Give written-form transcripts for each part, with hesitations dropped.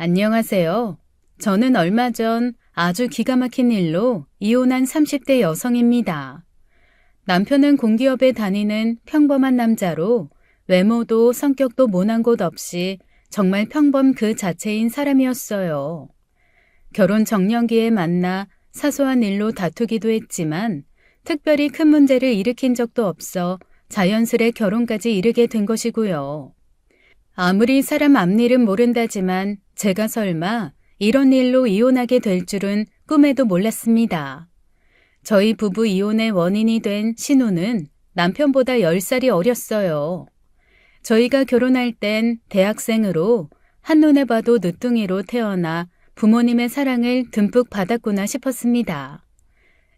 안녕하세요. 저는 얼마 전 아주 기가 막힌 일로 이혼한 30대 여성입니다. 남편은 공기업에 다니는 평범한 남자로 외모도 성격도 모난 곳 없이 정말 평범 그 자체인 사람이었어요. 결혼 정년기에 만나 사소한 일로 다투기도 했지만 특별히 큰 문제를 일으킨 적도 없어 자연스레 결혼까지 이르게 된 것이고요. 아무리 사람 앞일은 모른다지만 제가 설마 이런 일로 이혼하게 될 줄은 꿈에도 몰랐습니다. 저희 부부 이혼의 원인이 된 신우는 남편보다 10살이 어렸어요. 저희가 결혼할 땐 대학생으로 한눈에 봐도 늦둥이로 태어나 부모님의 사랑을 듬뿍 받았구나 싶었습니다.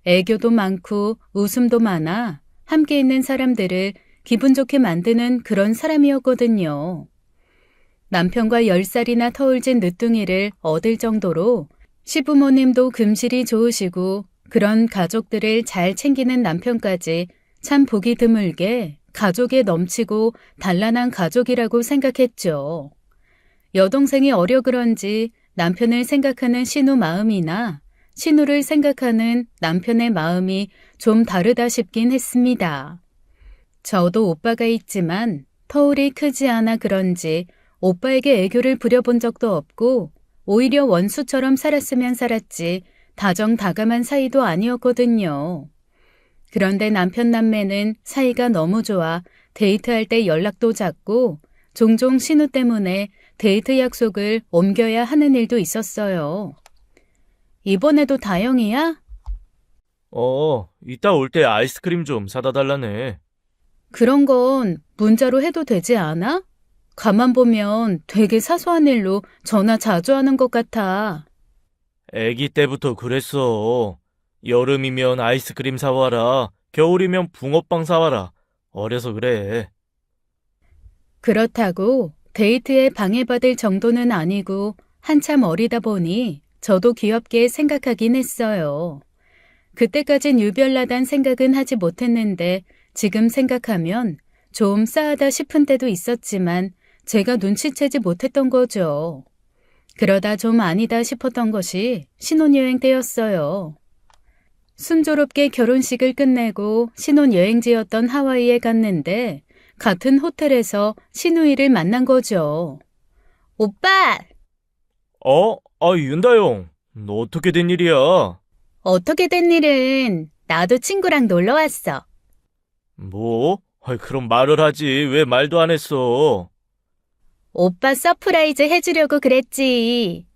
애교도 많고 웃음도 많아 함께 있는 사람들을 기분 좋게 만드는 그런 사람이었거든요. 남편과 10살이나 터울진 늦둥이를 얻을 정도로 시부모님도 금실이 좋으시고 그런 가족들을 잘 챙기는 남편까지 참 보기 드물게 가족에 넘치고 단란한 가족이라고 생각했죠. 여동생이 어려 그런지 남편을 생각하는 신우 마음이나 신우를 생각하는 남편의 마음이 좀 다르다 싶긴 했습니다. 저도 오빠가 있지만 터울이 크지 않아 그런지 오빠에게 애교를 부려본 적도 없고 오히려 원수처럼 살았으면 살았지 다정다감한 사이도 아니었거든요. 그런데 남편 남매는 사이가 너무 좋아 데이트할 때 연락도 잡고 종종 신우 때문에 데이트 약속을 옮겨야 하는 일도 있었어요. 이번에도 다영이야? 이따 올 때 아이스크림 좀 사다 달라네. 그런 건 문자로 해도 되지 않아? 가만 보면 되게 사소한 일로 전화 자주 하는 것 같아. 애기 때부터 그랬어. 여름이면 아이스크림 사와라. 겨울이면 붕어빵 사와라. 어려서 그래. 그렇다고 데이트에 방해받을 정도는 아니고 한참 어리다 보니 저도 귀엽게 생각하긴 했어요. 그때까진 유별나단 생각은 하지 못했는데 지금 생각하면 좀 싸하다 싶은 때도 있었지만 제가 눈치채지 못했던 거죠. 그러다 좀 아니다 싶었던 것이 신혼여행 때였어요. 순조롭게 결혼식을 끝내고 신혼여행지였던 하와이에 갔는데 같은 호텔에서 신우이를 만난 거죠. 오빠! 윤다영. 너 어떻게 된 일이야? 어떻게 된 일은 나도 친구랑 놀러 왔어. 뭐? 그럼 말을 하지. 왜 말도 안 했어? 오빠 서프라이즈 해주려고 그랬지.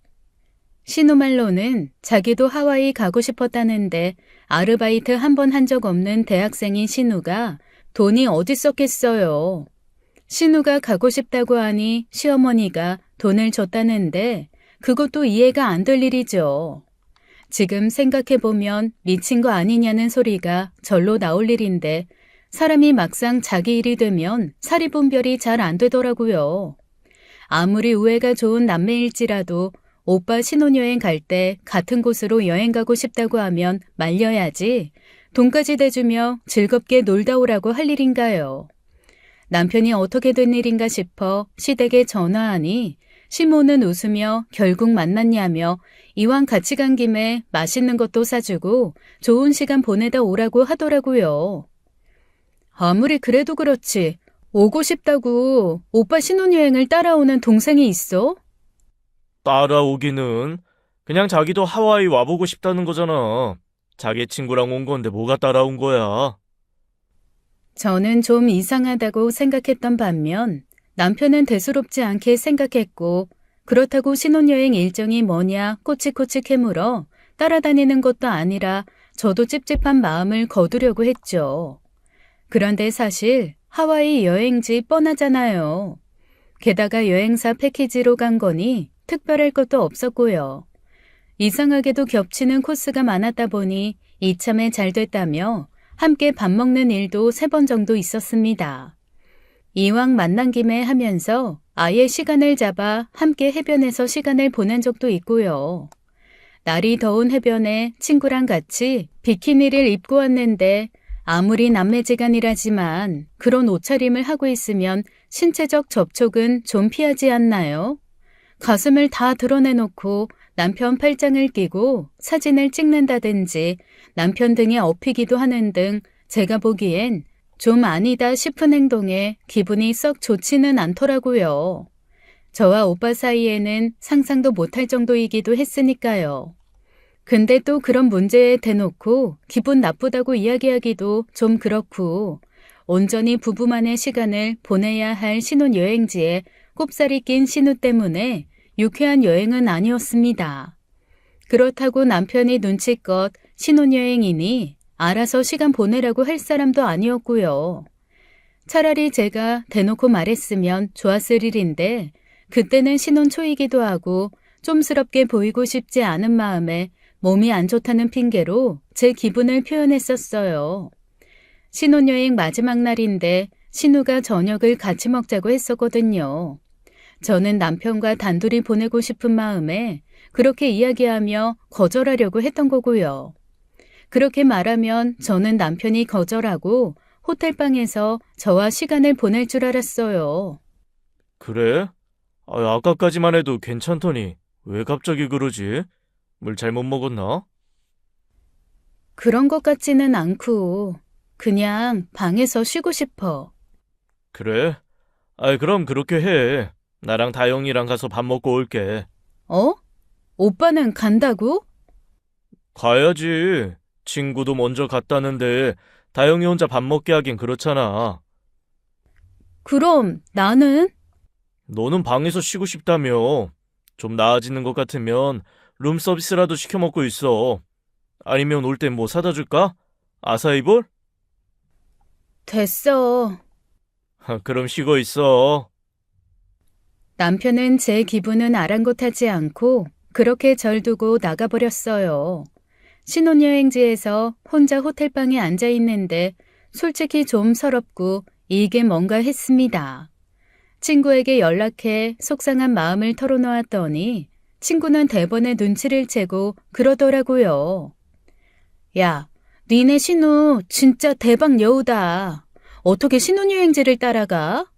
신우 말로는 자기도 하와이 가고 싶었다는데 아르바이트 한 번 한 적 없는 대학생인 신우가 돈이 어디 있었겠어요. 신우가 가고 싶다고 하니 시어머니가 돈을 줬다는데 그것도 이해가 안 될 일이죠. 지금 생각해보면 미친 거 아니냐는 소리가 절로 나올 일인데 사람이 막상 자기 일이 되면 사리분별이 잘 안 되더라고요. 아무리 우애가 좋은 남매일지라도 오빠 신혼여행 갈 때 같은 곳으로 여행 가고 싶다고 하면 말려야지 돈까지 대주며 즐겁게 놀다 오라고 할 일인가요. 남편이 어떻게 된 일인가 싶어 시댁에 전화하니 시모는 웃으며 결국 만났냐며 이왕 같이 간 김에 맛있는 것도 사주고 좋은 시간 보내다 오라고 하더라고요. 아무리 그래도 그렇지 오고 싶다고 오빠 신혼여행을 따라오는 동생이 있어? 따라오기는 그냥 자기도 하와이 와보고 싶다는 거잖아. 자기 친구랑 온 건데 뭐가 따라온 거야? 저는 좀 이상하다고 생각했던 반면 남편은 대수롭지 않게 생각했고 그렇다고 신혼여행 일정이 뭐냐 꼬치꼬치 캐물어 따라다니는 것도 아니라 저도 찝찝한 마음을 거두려고 했죠. 그런데 사실 하와이 여행지 뻔하잖아요. 게다가 여행사 패키지로 간 거니 특별할 것도 없었고요. 이상하게도 겹치는 코스가 많았다 보니 이참에 잘 됐다며 함께 밥 먹는 일도 3번 정도 있었습니다. 이왕 만난 김에 하면서 아예 시간을 잡아 함께 해변에서 시간을 보낸 적도 있고요. 날이 더운 해변에 친구랑 같이 비키니를 입고 왔는데 아무리 남매지간이라지만 그런 옷차림을 하고 있으면 신체적 접촉은 좀 피하지 않나요? 가슴을 다 드러내놓고 남편 팔짱을 끼고 사진을 찍는다든지 남편 등에 업히기도 하는 등 제가 보기엔 좀 아니다 싶은 행동에 기분이 썩 좋지는 않더라고요. 저와 오빠 사이에는 상상도 못할 정도이기도 했으니까요. 근데 또 그런 문제에 대놓고 기분 나쁘다고 이야기하기도 좀 그렇고 온전히 부부만의 시간을 보내야 할 신혼여행지에 꼽살이 낀 신우 때문에 유쾌한 여행은 아니었습니다. 그렇다고 남편이 눈치껏 신혼여행이니 알아서 시간 보내라고 할 사람도 아니었고요. 차라리 제가 대놓고 말했으면 좋았을 일인데 그때는 신혼 초이기도 하고 쫌스럽게 보이고 싶지 않은 마음에 몸이 안 좋다는 핑계로 제 기분을 표현했었어요. 신혼여행 마지막 날인데 신우가 저녁을 같이 먹자고 했었거든요. 저는 남편과 단둘이 보내고 싶은 마음에 그렇게 이야기하며 거절하려고 했던 거고요. 그렇게 말하면 저는 남편이 거절하고 호텔방에서 저와 시간을 보낼 줄 알았어요. 그래? 아까까지만 해도 괜찮더니 왜 갑자기 그러지? 물 잘못 먹었나? 그런 것 같지는 않고 그냥 방에서 쉬고 싶어. 그래? 그럼 그렇게 해. 나랑 다영이랑 가서 밥 먹고 올게. 어? 오빠는 간다고? 가야지. 친구도 먼저 갔다는데 다영이 혼자 밥 먹게 하긴 그렇잖아. 그럼 나는? 너는 방에서 쉬고 싶다며. 좀 나아지는 것 같으면 룸서비스라도 시켜 먹고 있어. 아니면 올 땐 뭐 사다 줄까? 아사이볼? 됐어. 그럼 쉬고 있어. 남편은 제 기분은 아랑곳하지 않고 그렇게 절 두고 나가버렸어요. 신혼여행지에서 혼자 호텔방에 앉아 있는데 솔직히 좀 서럽고 이게 뭔가 했습니다. 친구에게 연락해 속상한 마음을 털어놓았더니 친구는 대번에 눈치를 채고 그러더라고요. 야, 니네 신우 진짜 대박 여우다. 어떻게 신혼여행지를 따라가?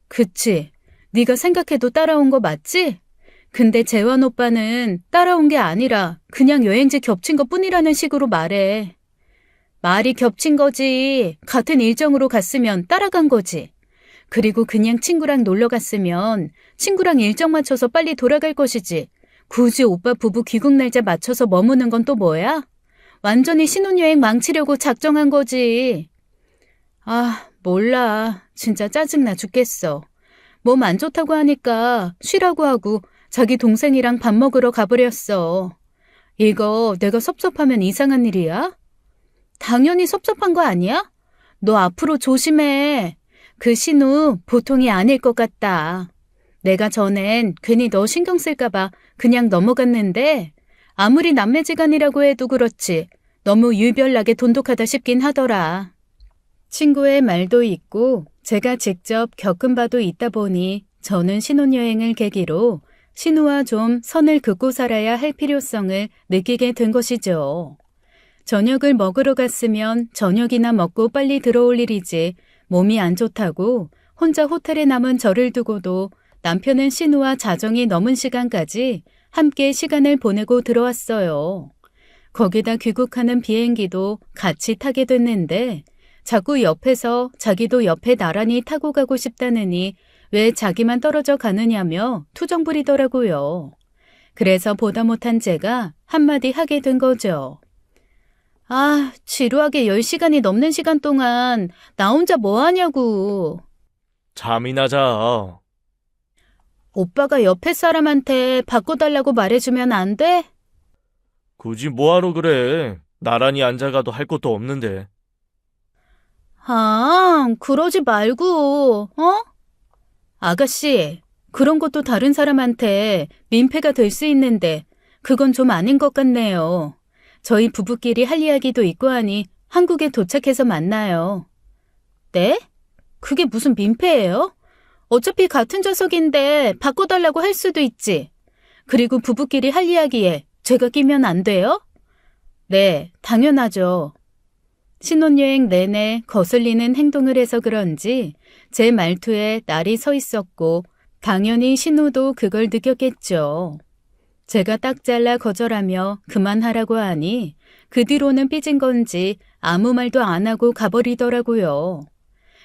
그치, 네가 생각해도 따라온 거 맞지? 근데 재환 오빠는 따라온 게 아니라 그냥 여행지 겹친 것 뿐이라는 식으로 말해. 말이 겹친 거지. 같은 일정으로 갔으면 따라간 거지. 그리고 그냥 친구랑 놀러 갔으면 친구랑 일정 맞춰서 빨리 돌아갈 것이지. 굳이 오빠 부부 귀국 날짜 맞춰서 머무는 건 또 뭐야? 완전히 신혼여행 망치려고 작정한 거지. 아, 몰라. 진짜 짜증나 죽겠어. 몸 안 좋다고 하니까 쉬라고 하고 자기 동생이랑 밥 먹으러 가버렸어. 이거 내가 섭섭하면 이상한 일이야? 당연히 섭섭한 거 아니야? 너 앞으로 조심해. 그 신우 보통이 아닐 것 같다. 내가 전엔 괜히 너 신경 쓸까봐 그냥 넘어갔는데 아무리 남매지간이라고 해도 그렇지 너무 유별나게 돈독하다 싶긴 하더라. 친구의 말도 있고 제가 직접 겪은 바도 있다 보니 저는 신혼여행을 계기로 신우와 좀 선을 긋고 살아야 할 필요성을 느끼게 된 것이죠. 저녁을 먹으러 갔으면 저녁이나 먹고 빨리 들어올 일이지 몸이 안 좋다고 혼자 호텔에 남은 저를 두고도 남편은 신우와 자정이 넘은 시간까지 함께 시간을 보내고 들어왔어요. 거기다 귀국하는 비행기도 같이 타게 됐는데 자꾸 옆에서 자기도 옆에 나란히 타고 가고 싶다느니 왜 자기만 떨어져 가느냐며 투정 부리더라고요. 그래서 보다 못한 제가 한마디 하게 된 거죠. 아, 지루하게 10시간이 넘는 시간 동안 나 혼자 뭐 하냐고. 잠이나 자. 오빠가 옆에 사람한테 바꿔달라고 말해주면 안 돼? 굳이 뭐하러 그래. 나란히 앉아가도 할 것도 없는데. 아, 그러지 말고, 어? 아가씨, 그런 것도 다른 사람한테 민폐가 될 수 있는데 그건 좀 아닌 것 같네요. 저희 부부끼리 할 이야기도 있고 하니 한국에 도착해서 만나요. 네? 그게 무슨 민폐예요? 어차피 같은 좌석인데 바꿔달라고 할 수도 있지. 그리고 부부끼리 할 이야기에 제가 끼면 안 돼요? 네, 당연하죠. 신혼여행 내내 거슬리는 행동을 해서 그런지 제 말투에 날이 서 있었고 당연히 신우도 그걸 느꼈겠죠. 제가 딱 잘라 거절하며 그만하라고 하니 그 뒤로는 삐진 건지 아무 말도 안 하고 가버리더라고요.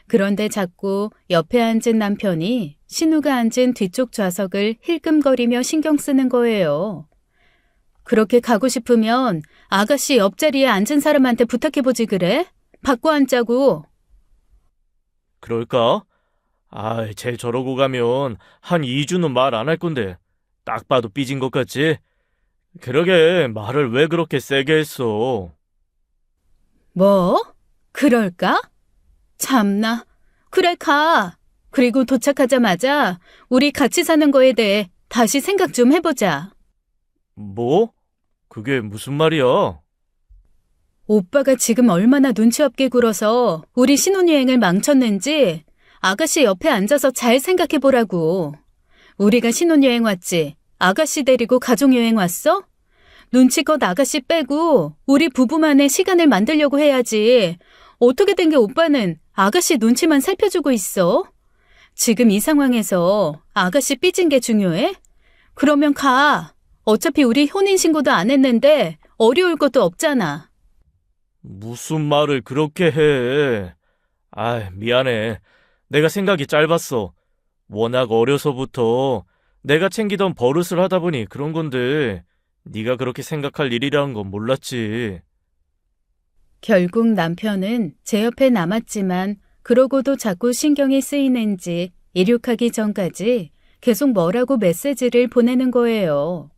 그런데 자꾸 옆에 앉은 남편이 신우가 앉은 뒤쪽 좌석을 힐끔거리며 신경 쓰는 거예요. 그렇게 가고 싶으면 아가씨 옆자리에 앉은 사람한테 부탁해보지 그래? 바꿔 앉자고. 그럴까? 쟤 저러고 가면 한 2주는 말 안 할 건데 딱 봐도 삐진 것 같지? 그러게 말을 왜 그렇게 세게 했어? 뭐? 그럴까? 참나. 그래 가. 그리고 도착하자마자 우리 같이 사는 거에 대해 다시 생각 좀 해보자. 뭐? 그게 무슨 말이야? 오빠가 지금 얼마나 눈치 없게 굴어서 우리 신혼여행을 망쳤는지 아가씨 옆에 앉아서 잘 생각해보라고. 우리가 신혼여행 왔지? 아가씨 데리고 가족여행 왔어? 눈치껏 아가씨 빼고 우리 부부만의 시간을 만들려고 해야지. 어떻게 된 게 오빠는 아가씨 눈치만 살펴주고 있어? 지금 이 상황에서 아가씨 삐진 게 중요해? 그러면 가. 어차피 우리 혼인신고도 안 했는데 어려울 것도 없잖아. 무슨 말을 그렇게 해? 미안해. 내가 생각이 짧았어. 워낙 어려서부터 내가 챙기던 버릇을 하다 보니 그런 건데 네가 그렇게 생각할 일이라는 건 몰랐지. 결국 남편은 제 옆에 남았지만 그러고도 자꾸 신경이 쓰이는지 이륙하기 전까지 계속 뭐라고 메시지를 보내는 거예요.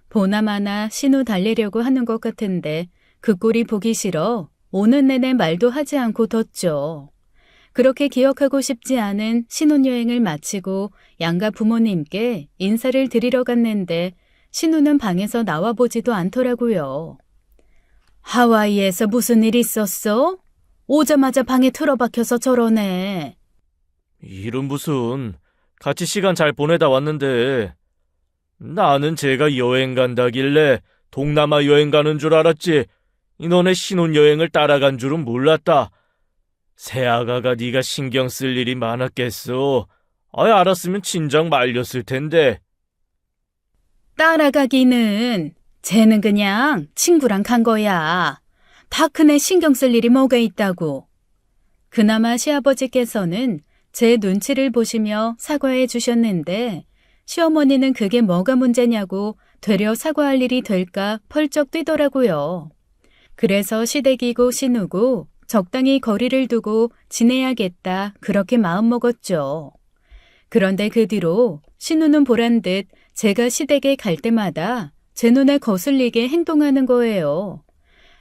보나마나 신호 달래려고 하는 것 같은데 그 꼴이 보기 싫어 오는 내내 말도 하지 않고 뒀죠. 그렇게 기억하고 싶지 않은 신혼여행을 마치고 양가 부모님께 인사를 드리러 갔는데 신우는 방에서 나와보지도 않더라고요. 하와이에서 무슨 일 있었어? 오자마자 방에 틀어박혀서 저러네. 일은 무슨, 같이 시간 잘 보내다 왔는데 나는 제가 여행 간다길래 동남아 여행 가는 줄 알았지. 너네 신혼여행을 따라간 줄은 몰랐다. 새아가가 네가 신경 쓸 일이 많았겠어. 알았으면 진작 말렸을 텐데. 따라가기는 쟤는 그냥 친구랑 간 거야. 다 큰애 신경 쓸 일이 뭐가 있다고. 그나마 시아버지께서는 제 눈치를 보시며 사과해 주셨는데 시어머니는 그게 뭐가 문제냐고 되려 사과할 일이 될까 펄쩍 뛰더라고요. 그래서 시댁이고 신우고 적당히 거리를 두고 지내야겠다 그렇게 마음먹었죠. 그런데 그 뒤로 신우는 보란듯 제가 시댁에 갈 때마다 제 눈에 거슬리게 행동하는 거예요.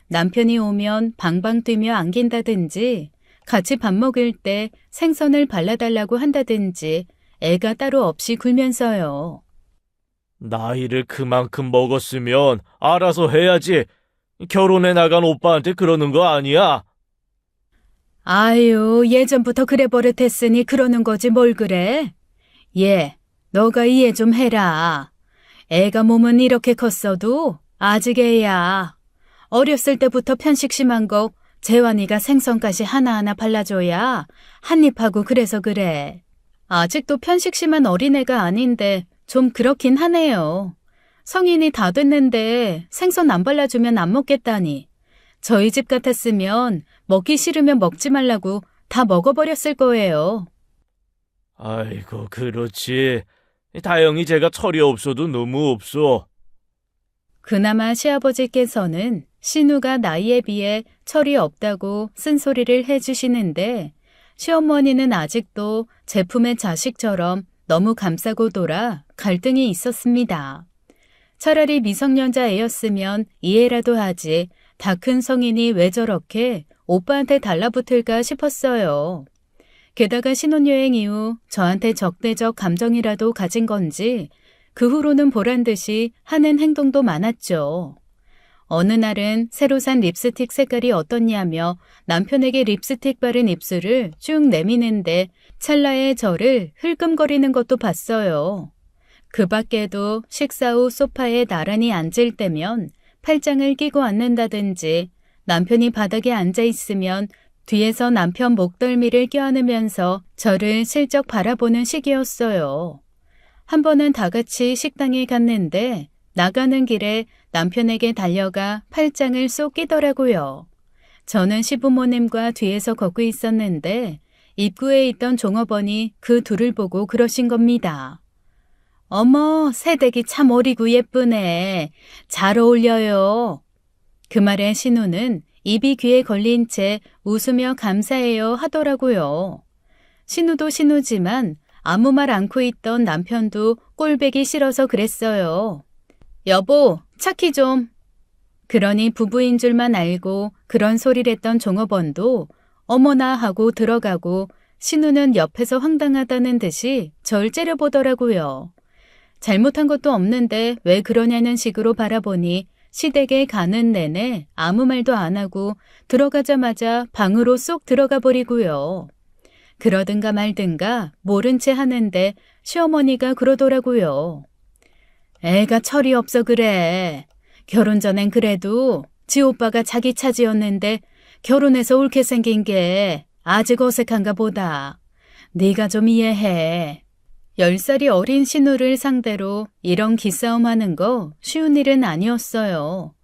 남편이 오면 방방 뛰며 안긴다든지 같이 밥 먹을 때 생선을 발라달라고 한다든지 애가 따로 없이 굴면서요. 나이를 그만큼 먹었으면 알아서 해야지. 결혼해 나간 오빠한테 그러는 거 아니야? 아유, 예전부터 그래 버릇했으니 그러는 거지 뭘 그래? 얘, 너가 이해 좀 해라. 애가 몸은 이렇게 컸어도 아직 애야. 어렸을 때부터 편식 심한 거 재환이가 생선가시 하나하나 발라줘야 한입하고 그래서 그래. 아직도 편식 심한 어린애가 아닌데 좀 그렇긴 하네요. 성인이 다 됐는데 생선 안 발라주면 안 먹겠다니. 저희 집 같았으면 먹기 싫으면 먹지 말라고 다 먹어버렸을 거예요. 아이고, 그렇지. 다행히 제가 철이 없어도 너무 없어. 그나마 시아버지께서는 신우가 나이에 비해 철이 없다고 쓴소리를 해주시는데 시어머니는 아직도 제품의 자식처럼 너무 감싸고 돌아 갈등이 있었습니다. 차라리 미성년자 애였으면 이해라도 하지 다 큰 성인이 왜 저렇게 오빠한테 달라붙을까 싶었어요. 게다가 신혼여행 이후 저한테 적대적 감정이라도 가진 건지 그 후로는 보란듯이 하는 행동도 많았죠. 어느 날은 새로 산 립스틱 색깔이 어떻냐며 남편에게 립스틱 바른 입술을 쭉 내미는데 찰나의 저를 흘끔거리는 것도 봤어요. 그 밖에도 식사 후 소파에 나란히 앉을 때면 팔짱을 끼고 앉는다든지 남편이 바닥에 앉아 있으면 뒤에서 남편 목덜미를 껴안으면서 저를 슬쩍 바라보는 식이었어요. 한 번은 다 같이 식당에 갔는데 나가는 길에 남편에게 달려가 팔짱을 쏙 끼더라고요. 저는 시부모님과 뒤에서 걷고 있었는데 입구에 있던 종업원이 그 둘을 보고 그러신 겁니다. 어머, 새댁이 참 어리고 예쁘네. 잘 어울려요. 그 말에 신우는 입이 귀에 걸린 채 웃으며 감사해요 하더라고요. 신우도 신우지만 아무 말 않고 있던 남편도 꼴배기 싫어서 그랬어요. 여보, 차키 좀. 그러니 부부인 줄만 알고 그런 소리를 했던 종업원도 어머나 하고 들어가고 신우는 옆에서 황당하다는 듯이 절 째려보더라고요. 잘못한 것도 없는데 왜 그러냐는 식으로 바라보니 시댁에 가는 내내 아무 말도 안 하고 들어가자마자 방으로 쏙 들어가 버리고요. 그러든가 말든가 모른 채 하는데 시어머니가 그러더라고요. 애가 철이 없어 그래. 결혼 전엔 그래도 지 오빠가 자기 차지였는데 결혼해서 옳게 생긴 게 아직 어색한가 보다. 네가 좀 이해해. 10살이 어린 신우를 상대로 이런 기싸움하는 거 쉬운 일은 아니었어요.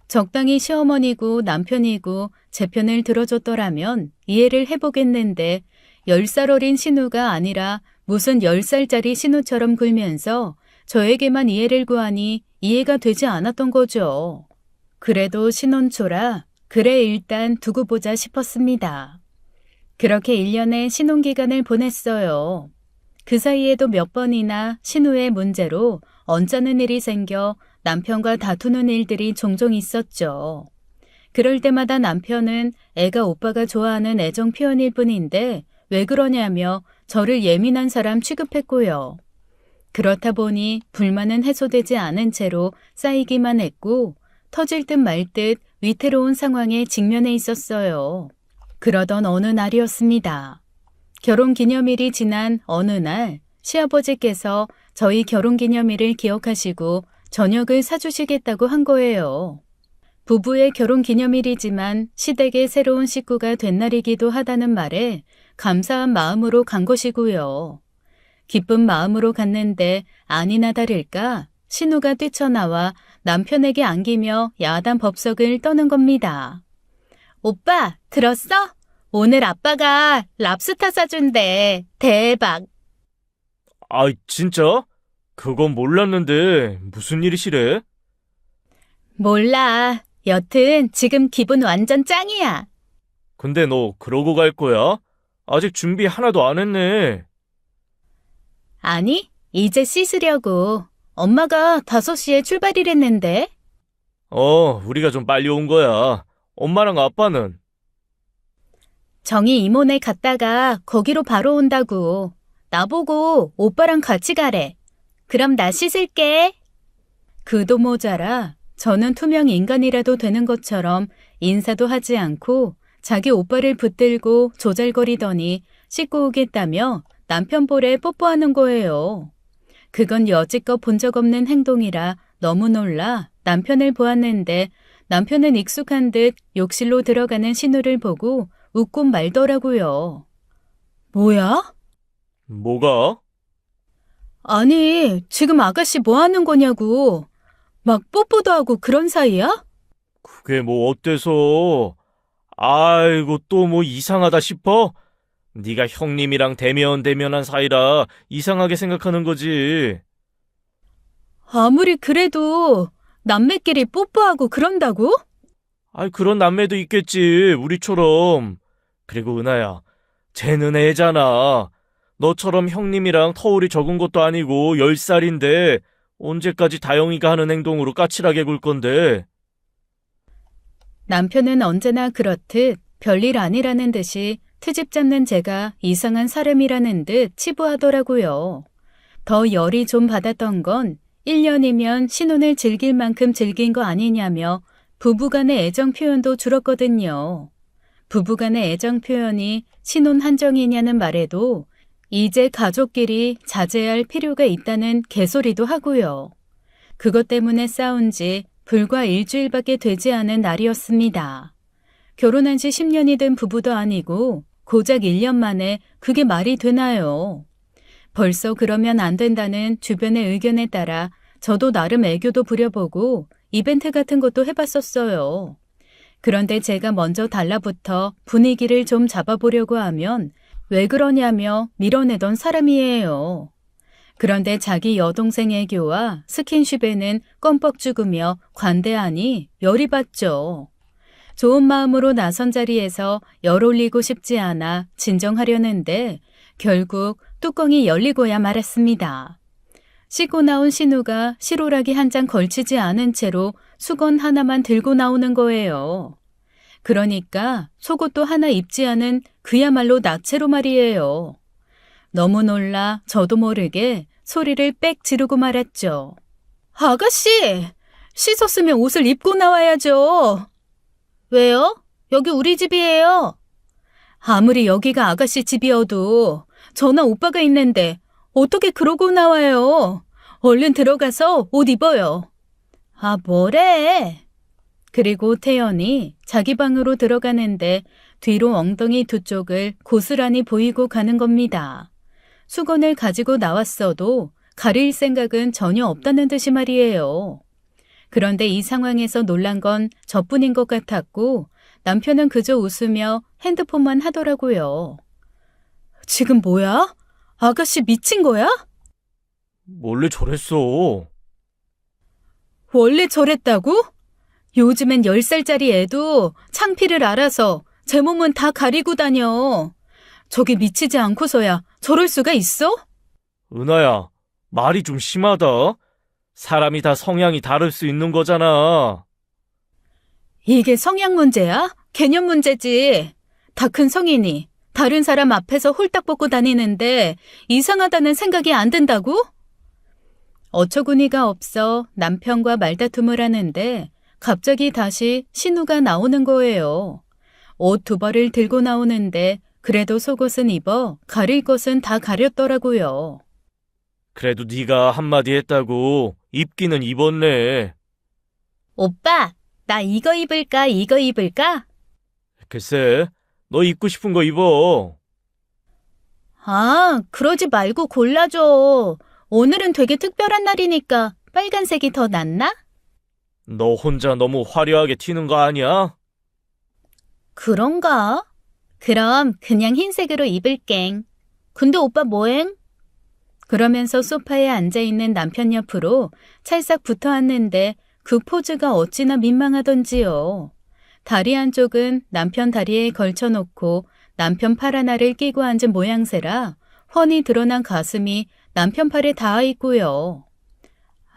적당히 시어머니고 남편이고 제 편을 들어줬더라면 이해를 해보겠는데 10살 어린 신우가 아니라 무슨 10살짜리 신우처럼 굴면서 저에게만 이해를 구하니 이해가 되지 않았던 거죠. 그래도 신혼초라 그래 일단 두고 보자 싶었습니다. 그렇게 1년의 신혼기간을 보냈어요. 그 사이에도 몇 번이나 신우의 문제로 언짢은 일이 생겨 남편과 다투는 일들이 종종 있었죠. 그럴 때마다 남편은 애가 오빠가 좋아하는 애정 표현일 뿐인데 왜 그러냐며 저를 예민한 사람 취급했고요. 그렇다 보니 불만은 해소되지 않은 채로 쌓이기만 했고 터질 듯 말 듯 위태로운 상황에 직면해 있었어요. 그러던 어느 날이었습니다. 결혼기념일이 지난 어느 날 시아버지께서 저희 결혼기념일을 기억하시고 저녁을 사주시겠다고 한 거예요. 부부의 결혼기념일이지만 시댁의 새로운 식구가 된 날이기도 하다는 말에 감사한 마음으로 간 것이고요. 기쁜 마음으로 갔는데 아니나 다를까 신우가 뛰쳐나와 남편에게 안기며 야단 법석을 떠는 겁니다. 오빠, 들었어? 오늘 아빠가 랍스타 사준대. 대박. 아이, 진짜? 그건 몰랐는데 무슨 일이시래? 몰라. 여튼 지금 기분 완전 짱이야. 근데 너 그러고 갈 거야? 아직 준비 하나도 안 했네. 아니, 이제 씻으려고. 엄마가 5시에 출발이랬는데. 우리가 좀 빨리 온 거야. 엄마랑 아빠는? 정희 이모네 갔다가 거기로 바로 온다고. 나보고 오빠랑 같이 가래. 그럼 나 씻을게. 그도 모자라 저는 투명 인간이라도 되는 것처럼 인사도 하지 않고 자기 오빠를 붙들고 조잘거리더니 씻고 오겠다며 남편 볼에 뽀뽀하는 거예요. 그건 여지껏 본 적 없는 행동이라 너무 놀라 남편을 보았는데 남편은 익숙한 듯 욕실로 들어가는 신우를 보고 웃고 말더라고요. 뭐야? 뭐가? 아니, 지금 아가씨 뭐 하는 거냐고. 막 뽀뽀도 하고 그런 사이야? 그게 뭐 어때서? 아이고 또 뭐 이상하다 싶어? 네가 형님이랑 대면대면한 사이라 이상하게 생각하는 거지. 아무리 그래도 남매끼리 뽀뽀하고 그런다고? 아이 그런 남매도 있겠지 우리처럼. 그리고 은하야, 쟤는 애잖아. 너처럼 형님이랑 터울이 적은 것도 아니고 10살인데 언제까지 다영이가 하는 행동으로 까칠하게 굴 건데. 남편은 언제나 그렇듯 별일 아니라는 듯이 트집 잡는 제가 이상한 사람이라는 듯 치부하더라고요. 더 열이 좀 받았던 건 1년이면 신혼을 즐길 만큼 즐긴 거 아니냐며 부부간의 애정 표현도 줄었거든요. 부부간의 애정 표현이 신혼 한정이냐는 말에도 이제 가족끼리 자제할 필요가 있다는 개소리도 하고요. 그것 때문에 싸운 지 불과 일주일밖에 되지 않은 날이었습니다. 결혼한 지 10년이 된 부부도 아니고 고작 1년 만에 그게 말이 되나요? 벌써 그러면 안 된다는 주변의 의견에 따라 저도 나름 애교도 부려보고 이벤트 같은 것도 해봤었어요. 그런데 제가 먼저 달라붙어 분위기를 좀 잡아보려고 하면 왜 그러냐며 밀어내던 사람이에요. 그런데 자기 여동생 애교와 스킨십에는 껌뻑 죽으며 관대하니 열이 받죠. 좋은 마음으로 나선 자리에서 열 올리고 싶지 않아 진정하려는데 결국 뚜껑이 열리고야 말았습니다. 씻고 나온 신우가 시로라기 한 장 걸치지 않은 채로 수건 하나만 들고 나오는 거예요. 그러니까 속옷도 하나 입지 않은 그야말로 낙채로 말이에요. 너무 놀라 저도 모르게 소리를 빽 지르고 말았죠. 아가씨! 씻었으면 옷을 입고 나와야죠. 왜요? 여기 우리 집이에요. 아무리 여기가 아가씨 집이어도 저나 오빠가 있는데 어떻게 그러고 나와요? 얼른 들어가서 옷 입어요. 아, 뭐래? 그리고 태연이 자기 방으로 들어가는데 뒤로 엉덩이 두 쪽을 고스란히 보이고 가는 겁니다. 수건을 가지고 나왔어도 가릴 생각은 전혀 없다는 듯이 말이에요. 그런데 이 상황에서 놀란 건 저뿐인 것 같았고 남편은 그저 웃으며 핸드폰만 하더라고요. 지금 뭐야? 아가씨 미친 거야? 원래 저랬어. 원래 저랬다고? 요즘엔 10살짜리 애도 창피를 알아서 제 몸은 다 가리고 다녀. 저게 미치지 않고서야 저럴 수가 있어? 은하야, 말이 좀 심하다. 사람이 다 성향이 다를 수 있는 거잖아. 이게 성향 문제야? 개념 문제지. 다 큰 성인이 다른 사람 앞에서 홀딱 벗고 다니는데 이상하다는 생각이 안 든다고? 어처구니가 없어 남편과 말다툼을 하는데 갑자기 다시 신우가 나오는 거예요. 옷 두 벌을 들고 나오는데 그래도 속옷은 입어 가릴 것은 다 가렸더라고요. 그래도 네가 한마디 했다고 입기는 입었네. 오빠, 나 이거 입을까, 이거 입을까? 글쎄, 너 입고 싶은 거 입어. 아, 그러지 말고 골라줘. 오늘은 되게 특별한 날이니까 빨간색이 더 낫나? 너 혼자 너무 화려하게 튀는 거 아니야? 그런가? 그럼 그냥 흰색으로 입을게. 근데 오빠 뭐행? 그러면서 소파에 앉아있는 남편 옆으로 찰싹 붙어 앉는데 그 포즈가 어찌나 민망하던지요. 다리 한쪽은 남편 다리에 걸쳐놓고 남편 팔 하나를 끼고 앉은 모양새라 훤히 드러난 가슴이 남편 팔에 닿아 있고요.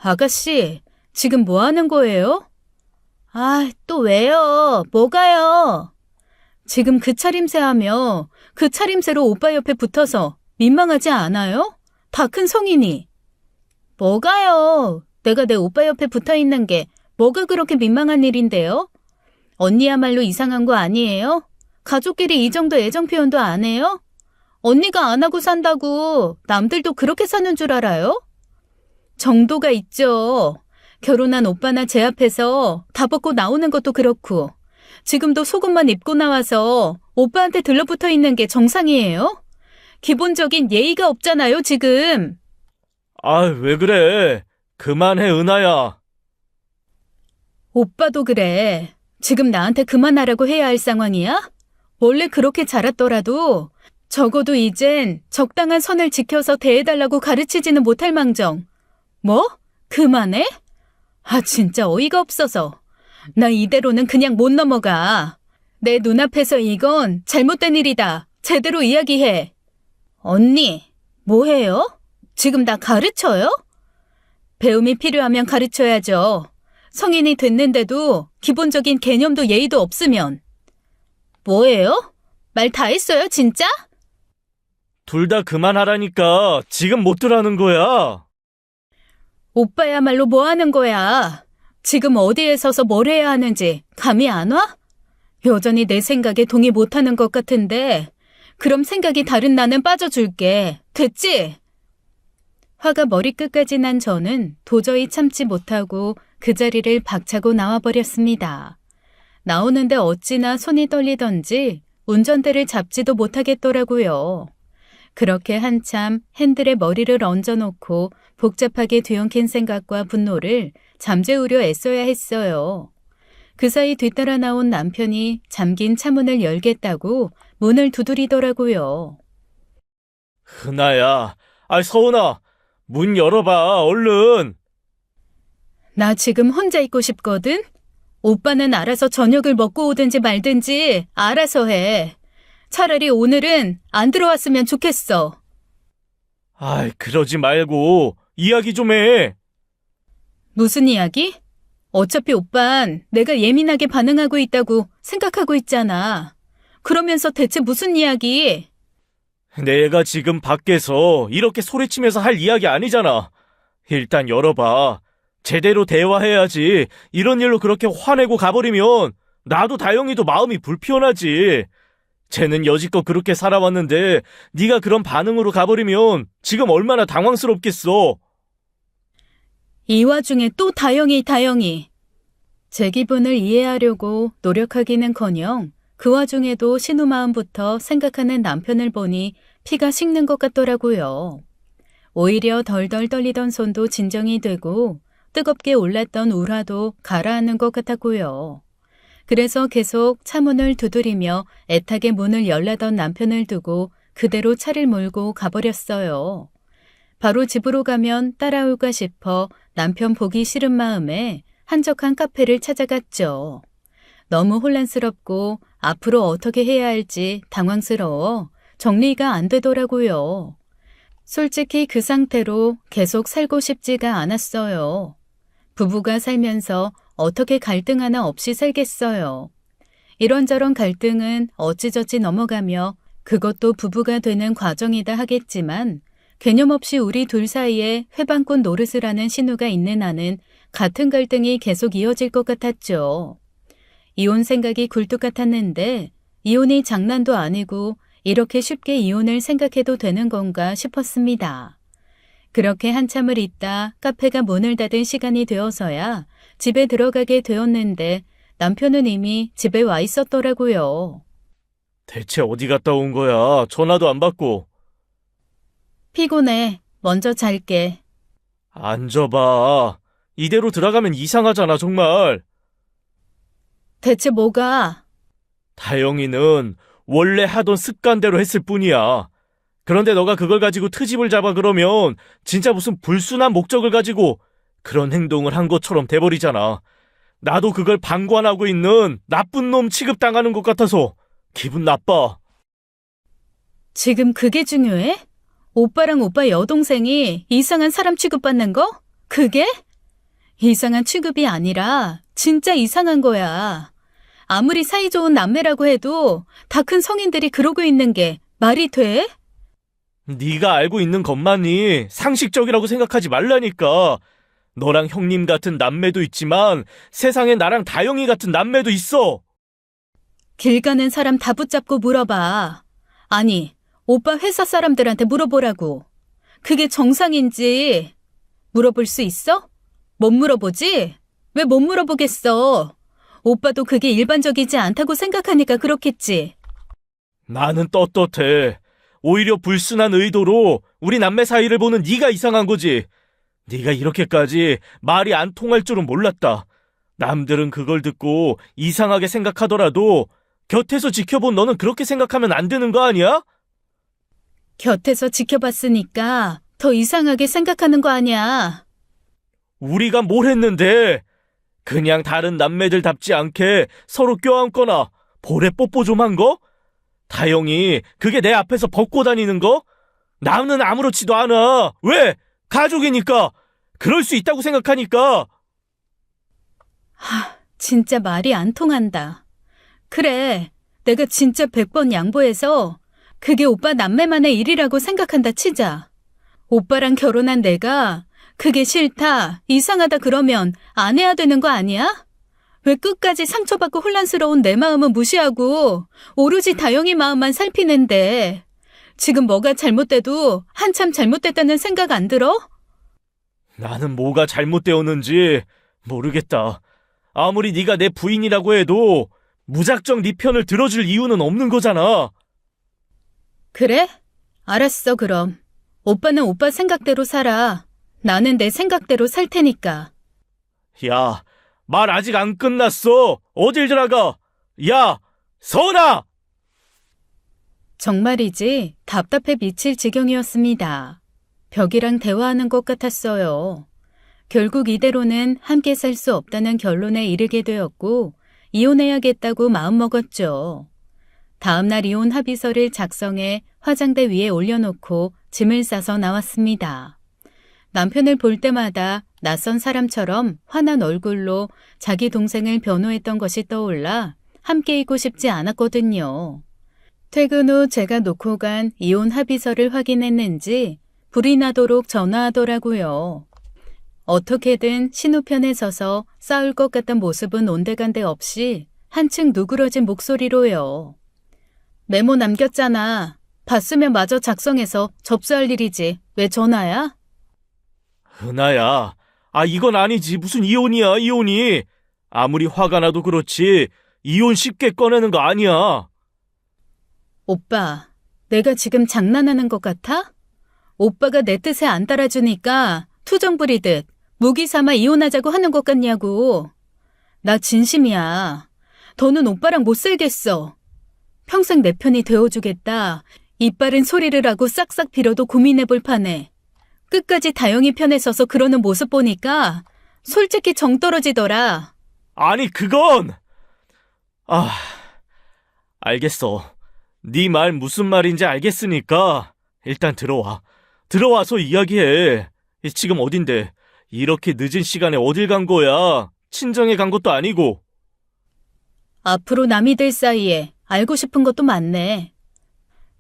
아가씨, 지금 뭐 하는 거예요? 아, 또 왜요? 뭐가요? 지금 그 차림새 하며 그 차림새로 오빠 옆에 붙어서 민망하지 않아요? 다 큰 성인이. 뭐가요? 내가 내 오빠 옆에 붙어 있는 게 뭐가 그렇게 민망한 일인데요? 언니야말로 이상한 거 아니에요? 가족끼리 이 정도 애정 표현도 안 해요? 언니가 안 하고 산다고 남들도 그렇게 사는 줄 알아요? 정도가 있죠. 결혼한 오빠나 제 앞에서 다 벗고 나오는 것도 그렇고 지금도 속옷만 입고 나와서 오빠한테 들러붙어 있는 게 정상이에요? 기본적인 예의가 없잖아요, 지금. 아, 왜 그래? 그만해, 은하야. 오빠도 그래. 지금 나한테 그만하라고 해야 할 상황이야? 원래 그렇게 자랐더라도 적어도 이젠 적당한 선을 지켜서 대해달라고 가르치지는 못할 망정. 뭐? 그만해? 아, 진짜 어이가 없어서. 나 이대로는 그냥 못 넘어가. 내 눈앞에서 이건 잘못된 일이다. 제대로 이야기해. 언니, 뭐해요? 지금 나 가르쳐요? 배움이 필요하면 가르쳐야죠. 성인이 됐는데도 기본적인 개념도 예의도 없으면. 뭐예요? 말 다 했어요, 진짜? 둘 다 그만하라니까 지금 못 들하는 거야. 오빠야말로 뭐 하는 거야? 지금 어디에 서서 뭘 해야 하는지 감이 안 와? 여전히 내 생각에 동의 못하는 것 같은데 그럼 생각이 다른 나는 빠져줄게. 됐지? 화가 머리끝까지 난 저는 도저히 참지 못하고 그 자리를 박차고 나와버렸습니다. 나오는데 어찌나 손이 떨리던지 운전대를 잡지도 못하겠더라고요. 그렇게 한참 핸들에 머리를 얹어놓고 복잡하게 뒤엉킨 생각과 분노를 잠재우려 애써야 했어요. 그 사이 뒤따라 나온 남편이 잠긴 차문을 열겠다고 문을 두드리더라고요. 흔아야, 서은아, 문 열어봐, 얼른. 나 지금 혼자 있고 싶거든? 오빠는 알아서 저녁을 먹고 오든지 말든지 알아서 해. 차라리 오늘은 안 들어왔으면 좋겠어. 그러지 말고 이야기 좀 해. 무슨 이야기? 어차피 오빤 내가 예민하게 반응하고 있다고 생각하고 있잖아. 그러면서 대체 무슨 이야기? 내가 지금 밖에서 이렇게 소리치면서 할 이야기 아니잖아. 일단 열어봐. 제대로 대화해야지. 이런 일로 그렇게 화내고 가버리면 나도 다영이도 마음이 불편하지. 쟤는 여지껏 그렇게 살아왔는데 네가 그런 반응으로 가버리면 지금 얼마나 당황스럽겠어. 이 와중에 또 다영이. 제 기분을 이해하려고 노력하기는커녕 그 와중에도 신우 마음부터 생각하는 남편을 보니 피가 식는 것 같더라고요. 오히려 덜덜 떨리던 손도 진정이 되고 뜨겁게 올랐던 울화도 가라앉는 것 같았고요. 그래서 계속 차문을 두드리며 애타게 문을 열라던 남편을 두고 그대로 차를 몰고 가버렸어요. 바로 집으로 가면 따라올까 싶어 남편 보기 싫은 마음에 한적한 카페를 찾아갔죠. 너무 혼란스럽고 앞으로 어떻게 해야 할지 당황스러워 정리가 안 되더라고요. 솔직히 그 상태로 계속 살고 싶지가 않았어요. 부부가 살면서 어떻게 갈등 하나 없이 살겠어요. 이런저런 갈등은 어찌저찌 넘어가며 그것도 부부가 되는 과정이다 하겠지만 개념 없이 우리 둘 사이에 회방꾼 노릇을 하는 신우가 있는 한은 같은 갈등이 계속 이어질 것 같았죠. 이혼 생각이 굴뚝 같았는데 이혼이 장난도 아니고 이렇게 쉽게 이혼을 생각해도 되는 건가 싶었습니다. 그렇게 한참을 있다 카페가 문을 닫은 시간이 되어서야 집에 들어가게 되었는데 남편은 이미 집에 와 있었더라고요. 대체 어디 갔다 온 거야? 전화도 안 받고. 피곤해. 먼저 잘게. 앉아봐. 이대로 들어가면 이상하잖아, 정말. 대체 뭐가? 다영이는 원래 하던 습관대로 했을 뿐이야. 그런데 너가 그걸 가지고 트집을 잡아 그러면 진짜 무슨 불순한 목적을 가지고 그런 행동을 한 것처럼 돼버리잖아. 나도 그걸 방관하고 있는 나쁜 놈 취급당하는 것 같아서 기분 나빠. 지금 그게 중요해? 오빠랑 오빠 여동생이 이상한 사람 취급받는 거? 그게? 이상한 취급이 아니라 진짜 이상한 거야. 아무리 사이좋은 남매라고 해도 다 큰 성인들이 그러고 있는 게 말이 돼? 네가 알고 있는 것만이 상식적이라고 생각하지 말라니까. 너랑 형님 같은 남매도 있지만 세상에 나랑 다영이 같은 남매도 있어. 길 가는 사람 다 붙잡고 물어봐. 아니, 오빠 회사 사람들한테 물어보라고. 그게 정상인지 물어볼 수 있어? 못 물어보지? 왜 못 물어보겠어? 오빠도 그게 일반적이지 않다고 생각하니까 그렇겠지. 나는 떳떳해. 오히려 불순한 의도로 우리 남매 사이를 보는 네가 이상한 거지. 네가 이렇게까지 말이 안 통할 줄은 몰랐다. 남들은 그걸 듣고 이상하게 생각하더라도 곁에서 지켜본 너는 그렇게 생각하면 안 되는 거 아니야? 곁에서 지켜봤으니까 더 이상하게 생각하는 거 아니야. 우리가 뭘 했는데? 그냥 다른 남매들답지 않게 서로 껴안거나 볼에 뽀뽀 좀 한 거? 다영이 그게 내 앞에서 벗고 다니는 거? 나는 아무렇지도 않아. 왜? 가족이니까. 그럴 수 있다고 생각하니까. 진짜 말이 안 통한다. 그래, 내가 진짜 100번 양보해서 그게 오빠 남매만의 일이라고 생각한다 치자. 오빠랑 결혼한 내가 그게 싫다, 이상하다 그러면 안 해야 되는 거 아니야? 왜 끝까지 상처받고 혼란스러운 내 마음은 무시하고 오로지 다영이 마음만 살피는데 지금 뭐가 잘못돼도 한참 잘못됐다는 생각 안 들어? 나는 뭐가 잘못되었는지 모르겠다. 아무리 네가 내 부인이라고 해도 무작정 네 편을 들어줄 이유는 없는 거잖아. 그래? 알았어, 그럼. 오빠는 오빠 생각대로 살아. 나는 내 생각대로 살 테니까. 야, 말 아직 안 끝났어. 어딜 들어가? 야, 서은아! 정말이지 답답해 미칠 지경이었습니다. 벽이랑 대화하는 것 같았어요. 결국 이대로는 함께 살 수 없다는 결론에 이르게 되었고 이혼해야겠다고 마음먹었죠. 다음날 이혼 합의서를 작성해 화장대 위에 올려놓고 짐을 싸서 나왔습니다. 남편을 볼 때마다 낯선 사람처럼 환한 얼굴로 자기 동생을 변호했던 것이 떠올라 함께 있고 싶지 않았거든요. 퇴근 후 제가 놓고 간 이혼 합의서를 확인했는지 불이 나도록 전화하더라고요. 어떻게든 신우 편에 서서 싸울 것 같던 모습은 온데간데 없이 한층 누그러진 목소리로요. 메모 남겼잖아. 봤으면 마저 작성해서 접수할 일이지. 왜 전화야? 은하야, 이건 아니지. 무슨 이혼이야, 이혼이. 아무리 화가 나도 그렇지. 이혼 쉽게 꺼내는 거 아니야. 오빠, 내가 지금 장난하는 것 같아? 오빠가 내 뜻에 안 따라주니까 투정 부리듯 무기 삼아 이혼하자고 하는 것 같냐고. 나 진심이야. 더는 오빠랑 못 살겠어. 평생 내 편이 되어주겠다. 이빨은 소리를 하고 싹싹 빌어도 고민해볼 판에. 끝까지 다영이 편에 서서 그러는 모습 보니까 솔직히 정 떨어지더라. 아니, 그건... 알겠어. 네 말 무슨 말인지 알겠으니까 일단 들어와. 들어와서 이야기해. 지금 어딘데? 이렇게 늦은 시간에 어딜 간 거야? 친정에 간 것도 아니고. 앞으로 남이 될 사이에 알고 싶은 것도 많네.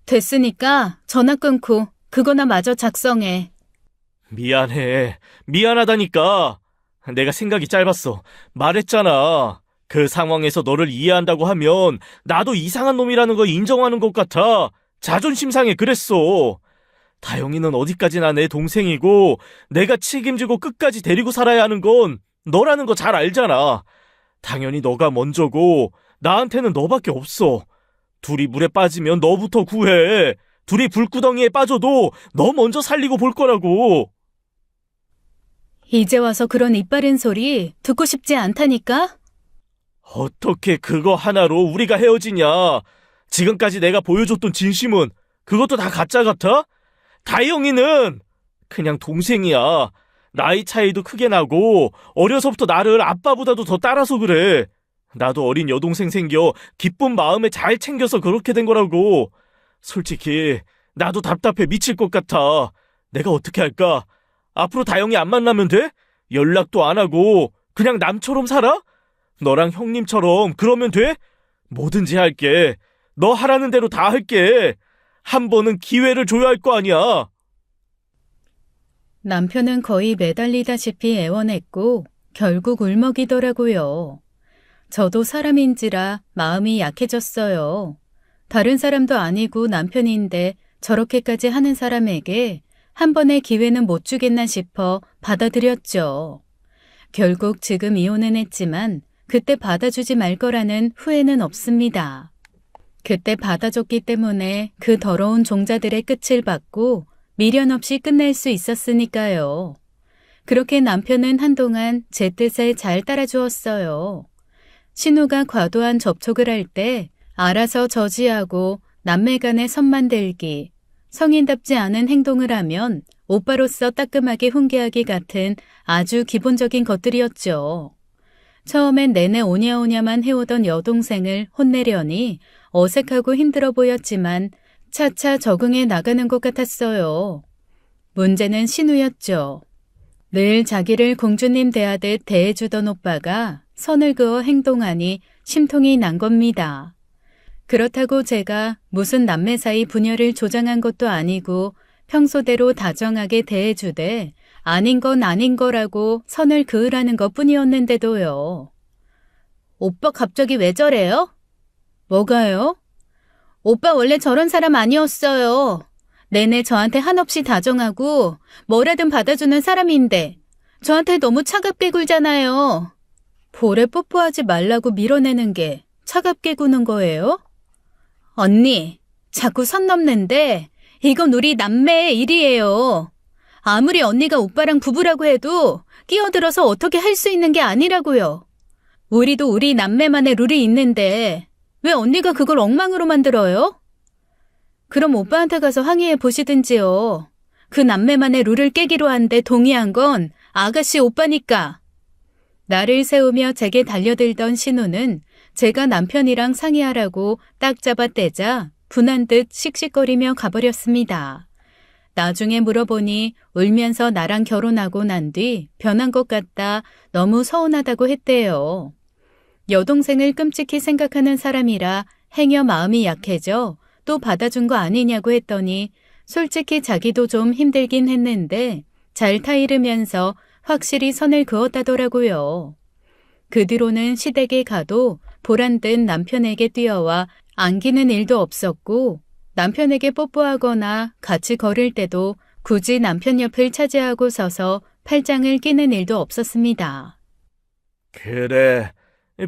됐으니까 전화 끊고 그거나 마저 작성해. 미안해. 미안하다니까. 내가 생각이 짧았어. 말했잖아. 그 상황에서 너를 이해한다고 하면 나도 이상한 놈이라는 거 인정하는 것 같아. 자존심 상해 그랬어. 다영이는 어디까지나 내 동생이고 내가 책임지고 끝까지 데리고 살아야 하는 건 너라는 거 잘 알잖아. 당연히 너가 먼저고 나한테는 너밖에 없어. 둘이 물에 빠지면 너부터 구해. 둘이 불구덩이에 빠져도 너 먼저 살리고 볼 거라고. 이제 와서 그런 이빠른 소리 듣고 싶지 않다니까? 어떻게 그거 하나로 우리가 헤어지냐. 지금까지 내가 보여줬던 진심은 그것도 다 가짜 같아? 다영이는 그냥 동생이야. 나이 차이도 크게 나고 어려서부터 나를 아빠보다도 더 따라서 그래. 나도 어린 여동생 생겨 기쁜 마음에 잘 챙겨서 그렇게 된 거라고. 솔직히 나도 답답해 미칠 것 같아. 내가 어떻게 할까? 앞으로 다영이 안 만나면 돼? 연락도 안 하고 그냥 남처럼 살아? 너랑 형님처럼 그러면 돼? 뭐든지 할게. 너 하라는 대로 다 할게. 한 번은 기회를 줘야 할 거 아니야. 남편은 거의 매달리다시피 애원했고 결국 울먹이더라고요. 저도 사람인지라 마음이 약해졌어요. 다른 사람도 아니고 남편인데 저렇게까지 하는 사람에게 한 번의 기회는 못 주겠나 싶어 받아들였죠. 결국 지금 이혼은 했지만 그때 받아주지 말 거라는 후회는 없습니다. 그때 받아줬기 때문에 그 더러운 종자들의 끝을 받고 미련 없이 끝낼 수 있었으니까요. 그렇게 남편은 한동안 제 뜻에 잘 따라주었어요. 신우가 과도한 접촉을 할 때 알아서 저지하고 남매 간의 선 만들기, 성인답지 않은 행동을 하면 오빠로서 따끔하게 훈계하기 같은 아주 기본적인 것들이었죠. 처음엔 내내 오냐오냐만 해오던 여동생을 혼내려니 어색하고 힘들어 보였지만 차차 적응해 나가는 것 같았어요. 문제는 신우였죠. 늘 자기를 공주님 대하듯 대해주던 오빠가 선을 그어 행동하니 심통이 난 겁니다. 그렇다고 제가 무슨 남매 사이 분열을 조장한 것도 아니고 평소대로 다정하게 대해주되 아닌 건 아닌 거라고 선을 그으라는 것뿐이었는데도요. 오빠 갑자기 왜 저래요? 뭐가요? 오빠 원래 저런 사람 아니었어요. 내내 저한테 한없이 다정하고 뭐라든 받아주는 사람인데 저한테 너무 차갑게 굴잖아요. 볼에 뽀뽀하지 말라고 밀어내는 게 차갑게 구는 거예요? 언니, 자꾸 선 넘는데 이건 우리 남매의 일이에요. 아무리 언니가 오빠랑 부부라고 해도 끼어들어서 어떻게 할 수 있는 게 아니라고요. 우리도 우리 남매만의 룰이 있는데 왜 언니가 그걸 엉망으로 만들어요? 그럼 오빠한테 가서 항의해 보시든지요. 그 남매만의 룰을 깨기로 한데 동의한 건 아가씨 오빠니까. 나를 세우며 제게 달려들던 신우는 제가 남편이랑 상의하라고 딱 잡아 떼자 분한 듯 씩씩거리며 가버렸습니다. 나중에 물어보니 울면서 나랑 결혼하고 난 뒤 변한 것 같다, 너무 서운하다고 했대요. 여동생을 끔찍히 생각하는 사람이라 행여 마음이 약해져 또 받아준 거 아니냐고 했더니 솔직히 자기도 좀 힘들긴 했는데 잘 타이르면서 확실히 선을 그었다더라고요. 그 뒤로는 시댁에 가도 보란듯 남편에게 뛰어와 안기는 일도 없었고 남편에게 뽀뽀하거나 같이 걸을 때도 굳이 남편 옆을 차지하고 서서 팔짱을 끼는 일도 없었습니다. 그래,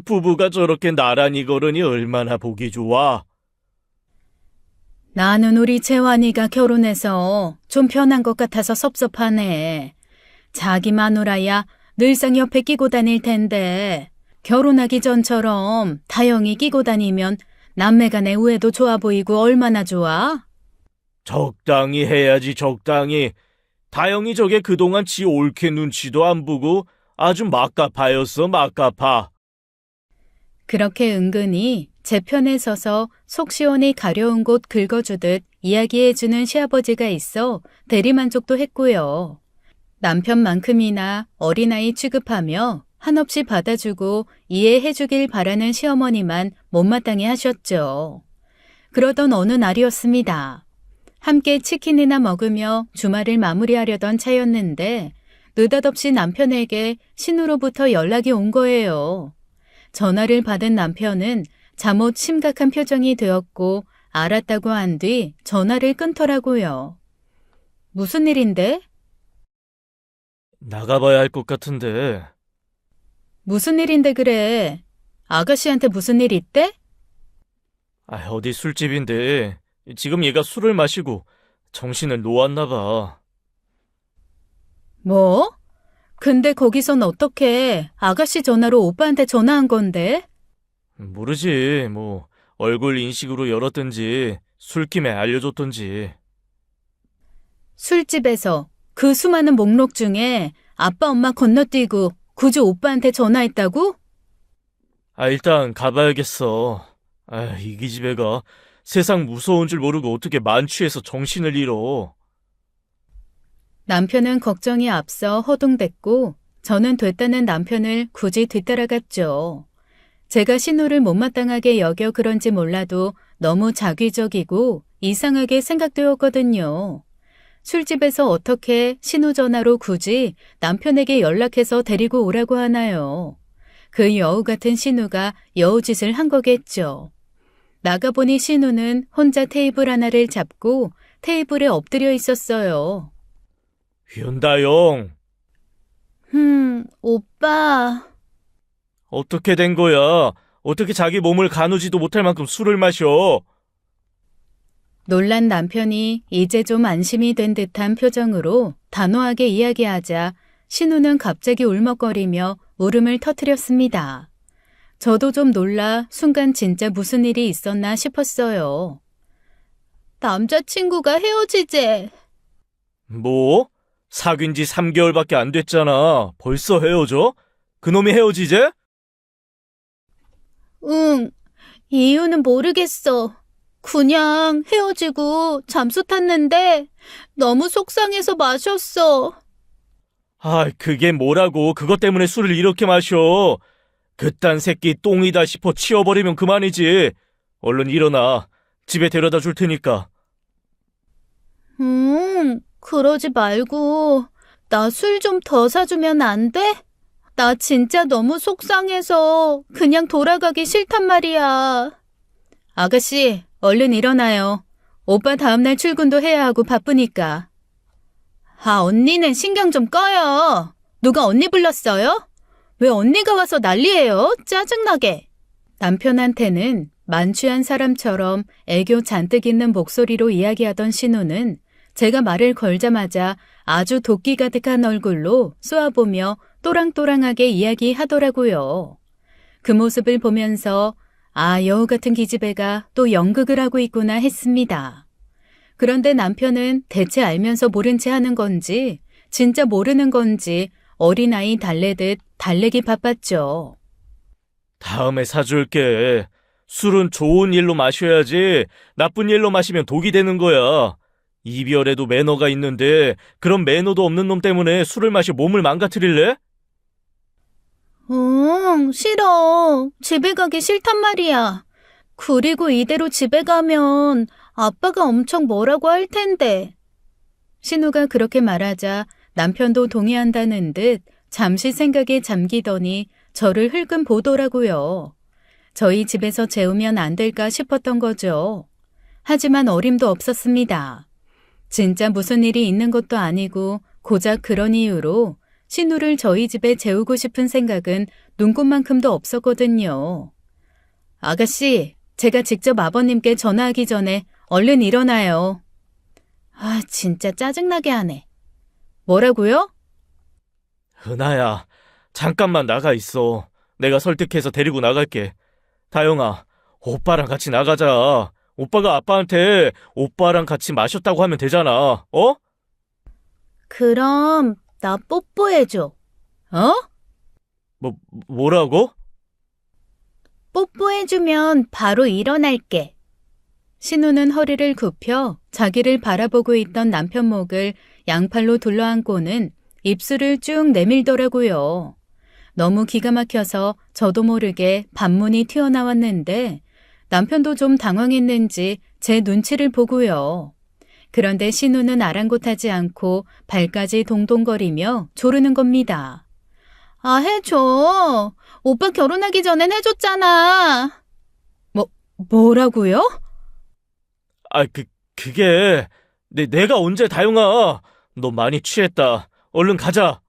부부가 저렇게 나란히 걸으니 얼마나 보기 좋아. 나는 우리 재환이가 결혼해서 좀 편한 것 같아서 섭섭하네. 자기 마누라야 늘상 옆에 끼고 다닐 텐데 결혼하기 전처럼 다영이 끼고 다니면 남매간의 우애도 좋아 보이고 얼마나 좋아? 적당히 해야지, 적당히. 다영이 저게 그동안 지 옳게 눈치도 안 보고 아주 막가파였어, 막가파. 그렇게 은근히 제 편에 서서 속 시원히 가려운 곳 긁어주듯 이야기해주는 시아버지가 있어 대리만족도 했고요. 남편만큼이나 어린아이 취급하며 한없이 받아주고 이해해주길 바라는 시어머니만 못마땅해 하셨죠. 그러던 어느 날이었습니다. 함께 치킨이나 먹으며 주말을 마무리하려던 차였는데 느닷없이 남편에게 신우로부터 연락이 온 거예요. 전화를 받은 남편은 잠옷 심각한 표정이 되었고 알았다고 한 뒤 전화를 끊더라고요. 무슨 일인데? 나가봐야 할 것 같은데. 무슨 일인데 그래? 아가씨한테 무슨 일 있대? 어디 술집인데 지금 얘가 술을 마시고 정신을 놓았나 봐. 뭐? 근데 거기선 어떻게 아가씨 전화로 오빠한테 전화한 건데? 모르지, 뭐 얼굴 인식으로 열었든지 술김에 알려줬든지. 술집에서 그 수많은 목록 중에 아빠 엄마 건너뛰고 굳이 오빠한테 전화했다고? 일단 가봐야겠어. 이 기집애가 세상 무서운 줄 모르고 어떻게 만취해서 정신을 잃어. 남편은 걱정이 앞서 허둥댔고 저는 됐다는 남편을 굳이 뒤따라갔죠. 제가 신호를 못마땅하게 여겨 그런지 몰라도 너무 자기적이고 이상하게 생각되었거든요. 술집에서 어떻게 신호 전화로 굳이 남편에게 연락해서 데리고 오라고 하나요? 그 여우 같은 신우가 여우짓을 한 거겠죠. 나가보니 신우는 혼자 테이블 하나를 잡고 테이블에 엎드려 있었어요. 현다영, 오빠. 어떻게 된 거야? 어떻게 자기 몸을 가누지도 못할 만큼 술을 마셔? 놀란 남편이 이제 좀 안심이 된 듯한 표정으로 단호하게 이야기하자 신우는 갑자기 울먹거리며 울음을 터뜨렸습니다. 저도 좀 놀라 순간 진짜 무슨 일이 있었나 싶었어요. 남자친구가 헤어지재. 뭐? 사귄 지 3개월밖에 안 됐잖아. 벌써 헤어져? 그놈이 헤어지재? 응, 이유는 모르겠어. 그냥 헤어지고 잠수 탔는데 너무 속상해서 마셨어. 그게 뭐라고. 그것 때문에 술을 이렇게 마셔. 그딴 새끼 똥이다 싶어 치워버리면 그만이지. 얼른 일어나. 집에 데려다 줄 테니까. 그러지 말고 나 술 좀 더 사주면 안 돼? 나 진짜 너무 속상해서 그냥 돌아가기 싫단 말이야. 아가씨, 얼른 일어나요. 오빠 다음날 출근도 해야 하고 바쁘니까. 언니는 신경 좀 꺼요. 누가 언니 불렀어요? 왜 언니가 와서 난리예요? 짜증나게. 남편한테는 만취한 사람처럼 애교 잔뜩 있는 목소리로 이야기하던 신우는 제가 말을 걸자마자 아주 도끼 가득한 얼굴로 쏘아보며 또랑또랑하게 이야기하더라고요. 그 모습을 보면서 여우 같은 기집애가 또 연극을 하고 있구나 했습니다. 그런데 남편은 대체 알면서 모른 채 하는 건지 진짜 모르는 건지 어린아이 달래듯 달래기 바빴죠. 다음에 사줄게. 술은 좋은 일로 마셔야지 나쁜 일로 마시면 독이 되는 거야. 이별에도 매너가 있는데 그런 매너도 없는 놈 때문에 술을 마시 몸을 망가뜨릴래? 응, 싫어. 집에 가기 싫단 말이야. 그리고 이대로 집에 가면 아빠가 엄청 뭐라고 할 텐데. 신우가 그렇게 말하자 남편도 동의한다는 듯 잠시 생각에 잠기더니 저를 흘금 보더라고요. 저희 집에서 재우면 안 될까 싶었던 거죠. 하지만 어림도 없었습니다. 진짜 무슨 일이 있는 것도 아니고 고작 그런 이유로 신우를 저희 집에 재우고 싶은 생각은 눈꼽만큼도 없었거든요. 아가씨, 제가 직접 아버님께 전화하기 전에 얼른 일어나요. 진짜 짜증나게 하네. 뭐라고요? 은하야, 잠깐만 나가 있어. 내가 설득해서 데리고 나갈게. 다영아, 오빠랑 같이 나가자. 오빠가 아빠한테 오빠랑 같이 마셨다고 하면 되잖아. 어? 그럼 나 뽀뽀해줘. 어? 뭐라고? 뽀뽀해주면 바로 일어날게. 신우는 허리를 굽혀 자기를 바라보고 있던 남편 목을 양팔로 둘러안고는 입술을 쭉 내밀더라고요. 너무 기가 막혀서 저도 모르게 반문이 튀어나왔는데 남편도 좀 당황했는지 제 눈치를 보고요. 그런데 신우는 아랑곳하지 않고 발까지 동동거리며 조르는 겁니다. 해줘. 오빠 결혼하기 전엔 해줬잖아. 뭐라고요? 그게 내가 언제 다영아. 너 많이 취했다. 얼른 가자.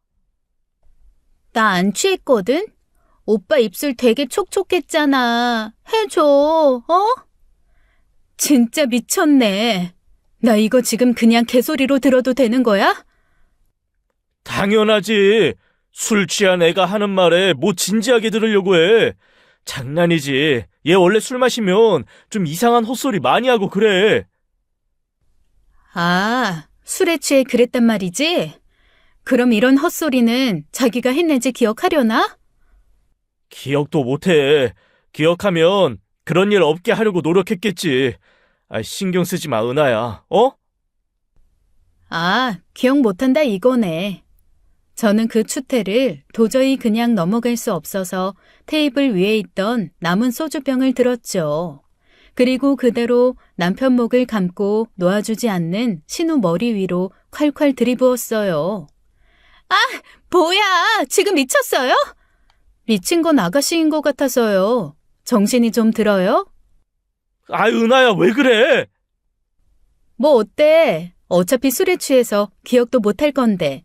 나 안 취했거든? 오빠 입술 되게 촉촉했잖아. 해줘, 진짜 미쳤네. 나 이거 지금 그냥 개소리로 들어도 되는 거야? 당연하지. 술 취한 애가 하는 말에 뭐 진지하게 들으려고 해. 장난이지. 얘 원래 술 마시면 좀 이상한 헛소리 많이 하고 그래. 술에 취해 그랬단 말이지? 그럼 이런 헛소리는 자기가 했는지 기억하려나? 기억도 못해. 기억하면 그런 일 없게 하려고 노력했겠지. 신경 쓰지 마, 은하야. 어? 기억 못한다 이거네. 저는 그 추태를 도저히 그냥 넘어갈 수 없어서 테이블 위에 있던 남은 소주병을 들었죠. 그리고 그대로 남편 목을 감고 놓아주지 않는 신우 머리 위로 콸콸 들이부었어요. 뭐야, 지금 미쳤어요? 미친 건 아가씨인 것 같아서요. 정신이 좀 들어요? 은하야, 왜 그래? 뭐 어때? 어차피 술에 취해서 기억도 못할 건데.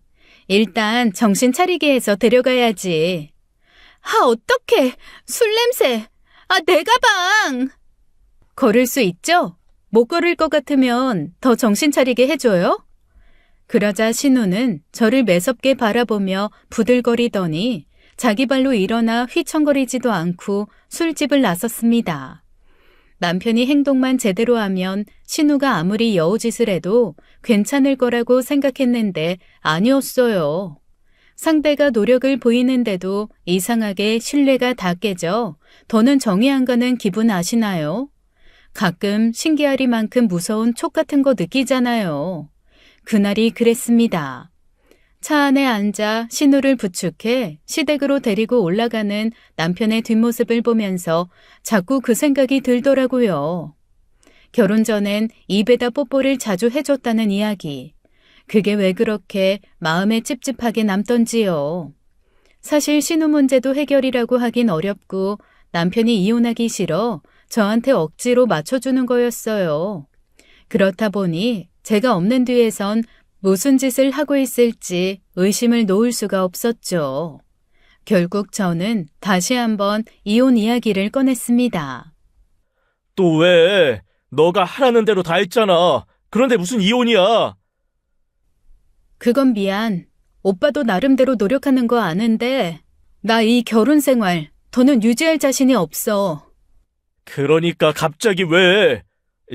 일단 정신 차리게 해서 데려가야지. 어떡해. 술 냄새. 내 가방. 걸을 수 있죠? 못 걸을 것 같으면 더 정신 차리게 해줘요? 그러자 신우는 저를 매섭게 바라보며 부들거리더니 자기 발로 일어나 휘청거리지도 않고 술집을 나섰습니다. 남편이 행동만 제대로 하면 신우가 아무리 여우짓을 해도 괜찮을 거라고 생각했는데 아니었어요. 상대가 노력을 보이는데도 이상하게 신뢰가 다 깨져 더는 정이 안 가는 기분 아시나요? 가끔 신기하리만큼 무서운 촉 같은 거 느끼잖아요. 그날이 그랬습니다. 차 안에 앉아 신우를 부축해 시댁으로 데리고 올라가는 남편의 뒷모습을 보면서 자꾸 그 생각이 들더라고요. 결혼 전엔 입에다 뽀뽀를 자주 해줬다는 이야기. 그게 왜 그렇게 마음에 찝찝하게 남던지요. 사실 신우 문제도 해결이라고 하긴 어렵고 남편이 이혼하기 싫어 저한테 억지로 맞춰주는 거였어요. 그렇다 보니 제가 없는 뒤에선 무슨 짓을 하고 있을지 의심을 놓을 수가 없었죠. 결국 저는 다시 한번 이혼 이야기를 꺼냈습니다. 또 왜? 너가 하라는 대로 다 했잖아. 그런데 무슨 이혼이야? 그건 미안. 오빠도 나름대로 노력하는 거 아는데 나 이 결혼 생활 더는 유지할 자신이 없어. 그러니까 갑자기 왜?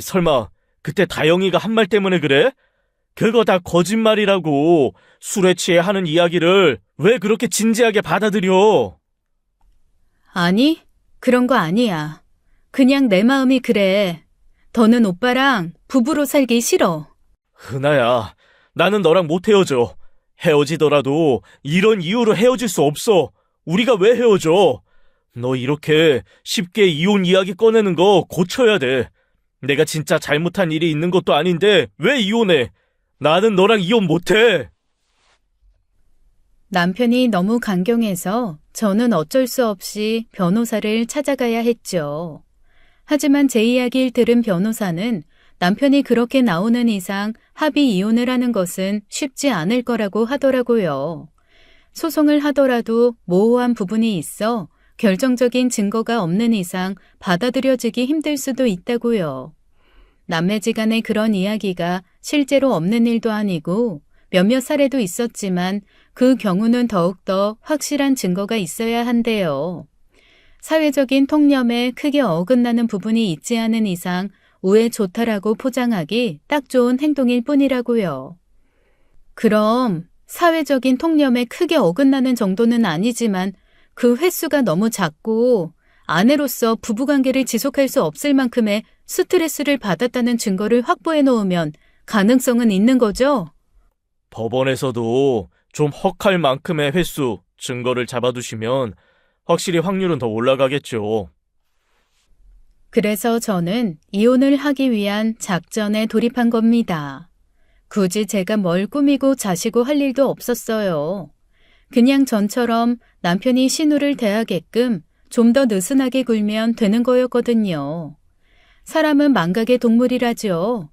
설마 그때 다영이가 한 말 때문에 그래? 그거 다 거짓말이라고. 술에 취해 하는 이야기를 왜 그렇게 진지하게 받아들여? 아니, 그런 거 아니야. 그냥 내 마음이 그래. 더는 오빠랑 부부로 살기 싫어. 은하야, 나는 너랑 못 헤어져. 헤어지더라도 이런 이유로 헤어질 수 없어. 우리가 왜 헤어져? 너 이렇게 쉽게 이혼 이야기 꺼내는 거 고쳐야 돼. 내가 진짜 잘못한 일이 있는 것도 아닌데 왜 이혼해? 나는 너랑 이혼 못해. 남편이 너무 강경해서 저는 어쩔 수 없이 변호사를 찾아가야 했죠. 하지만 제 이야기를 들은 변호사는 남편이 그렇게 나오는 이상 합의 이혼을 하는 것은 쉽지 않을 거라고 하더라고요. 소송을 하더라도 모호한 부분이 있어 결정적인 증거가 없는 이상 받아들여지기 힘들 수도 있다고요. 남매지간의 그런 이야기가 실제로 없는 일도 아니고 몇몇 사례도 있었지만 그 경우는 더욱더 확실한 증거가 있어야 한대요. 사회적인 통념에 크게 어긋나는 부분이 있지 않은 이상 우애 좋다라고 포장하기 딱 좋은 행동일 뿐이라고요. 그럼 사회적인 통념에 크게 어긋나는 정도는 아니지만 그 횟수가 너무 작고 아내로서 부부관계를 지속할 수 없을 만큼의 스트레스를 받았다는 증거를 확보해 놓으면 가능성은 있는 거죠? 법원에서도 좀 헉할 만큼의 횟수, 증거를 잡아두시면 확실히 확률은 더 올라가겠죠. 그래서 저는 이혼을 하기 위한 작전에 돌입한 겁니다. 굳이 제가 뭘 꾸미고 자시고 할 일도 없었어요. 그냥 전처럼 남편이 신우를 대하게끔 좀 더 느슨하게 굴면 되는 거였거든요. 사람은 망각의 동물이라죠.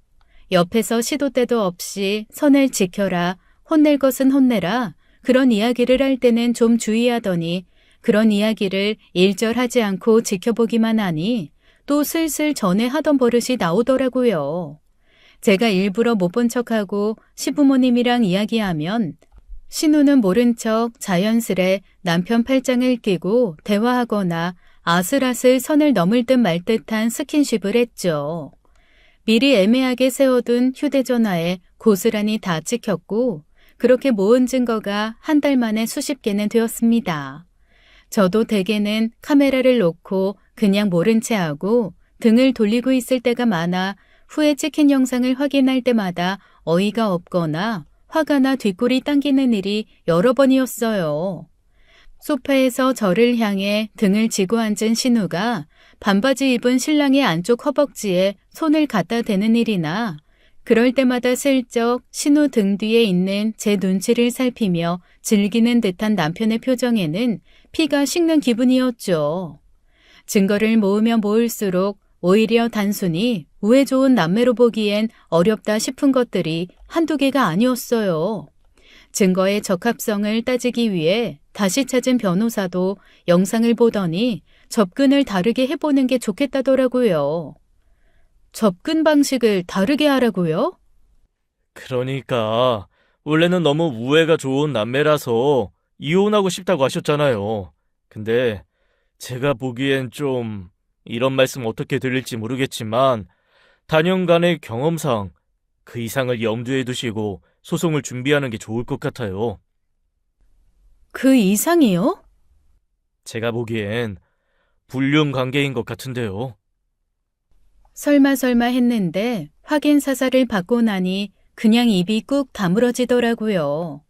옆에서 시도 때도 없이 선을 지켜라, 혼낼 것은 혼내라, 그런 이야기를 할 때는 좀 주의하더니 그런 이야기를 일절하지 않고 지켜보기만 하니 또 슬슬 전에 하던 버릇이 나오더라고요. 제가 일부러 못 본 척하고 시부모님이랑 이야기하면 신우는 모른 척 자연스레 남편 팔짱을 끼고 대화하거나 아슬아슬 선을 넘을 듯 말 듯한 스킨십을 했죠. 미리 애매하게 세워둔 휴대전화에 고스란히 다 찍혔고 그렇게 모은 증거가 한 달 만에 수십 개는 되었습니다. 저도 대개는 카메라를 놓고 그냥 모른 채 하고 등을 돌리고 있을 때가 많아 후에 찍힌 영상을 확인할 때마다 어이가 없거나 화가 나 뒷골이 당기는 일이 여러 번이었어요. 소파에서 저를 향해 등을 지고 앉은 신우가 반바지 입은 신랑의 안쪽 허벅지에 손을 갖다 대는 일이나 그럴 때마다 슬쩍 신우 등 뒤에 있는 제 눈치를 살피며 즐기는 듯한 남편의 표정에는 피가 식는 기분이었죠. 증거를 모으면 모을수록 오히려 단순히 우애 좋은 남매로 보기엔 어렵다 싶은 것들이 한두 개가 아니었어요. 증거의 적합성을 따지기 위해 다시 찾은 변호사도 영상을 보더니 접근을 다르게 해보는 게 좋겠다더라고요. 접근 방식을 다르게 하라고요? 그러니까 원래는 너무 우애가 좋은 남매라서 이혼하고 싶다고 하셨잖아요. 근데 제가 보기엔 좀 이런 말씀 어떻게 들릴지 모르겠지만 단연간의 경험상 그 이상을 염두에 두시고 소송을 준비하는 게 좋을 것 같아요. 그 이상이요? 제가 보기엔 불륜 관계인 것 같은데요. 설마 했는데 확인 사살을 받고 나니 그냥 입이 꾹 다물어지더라고요.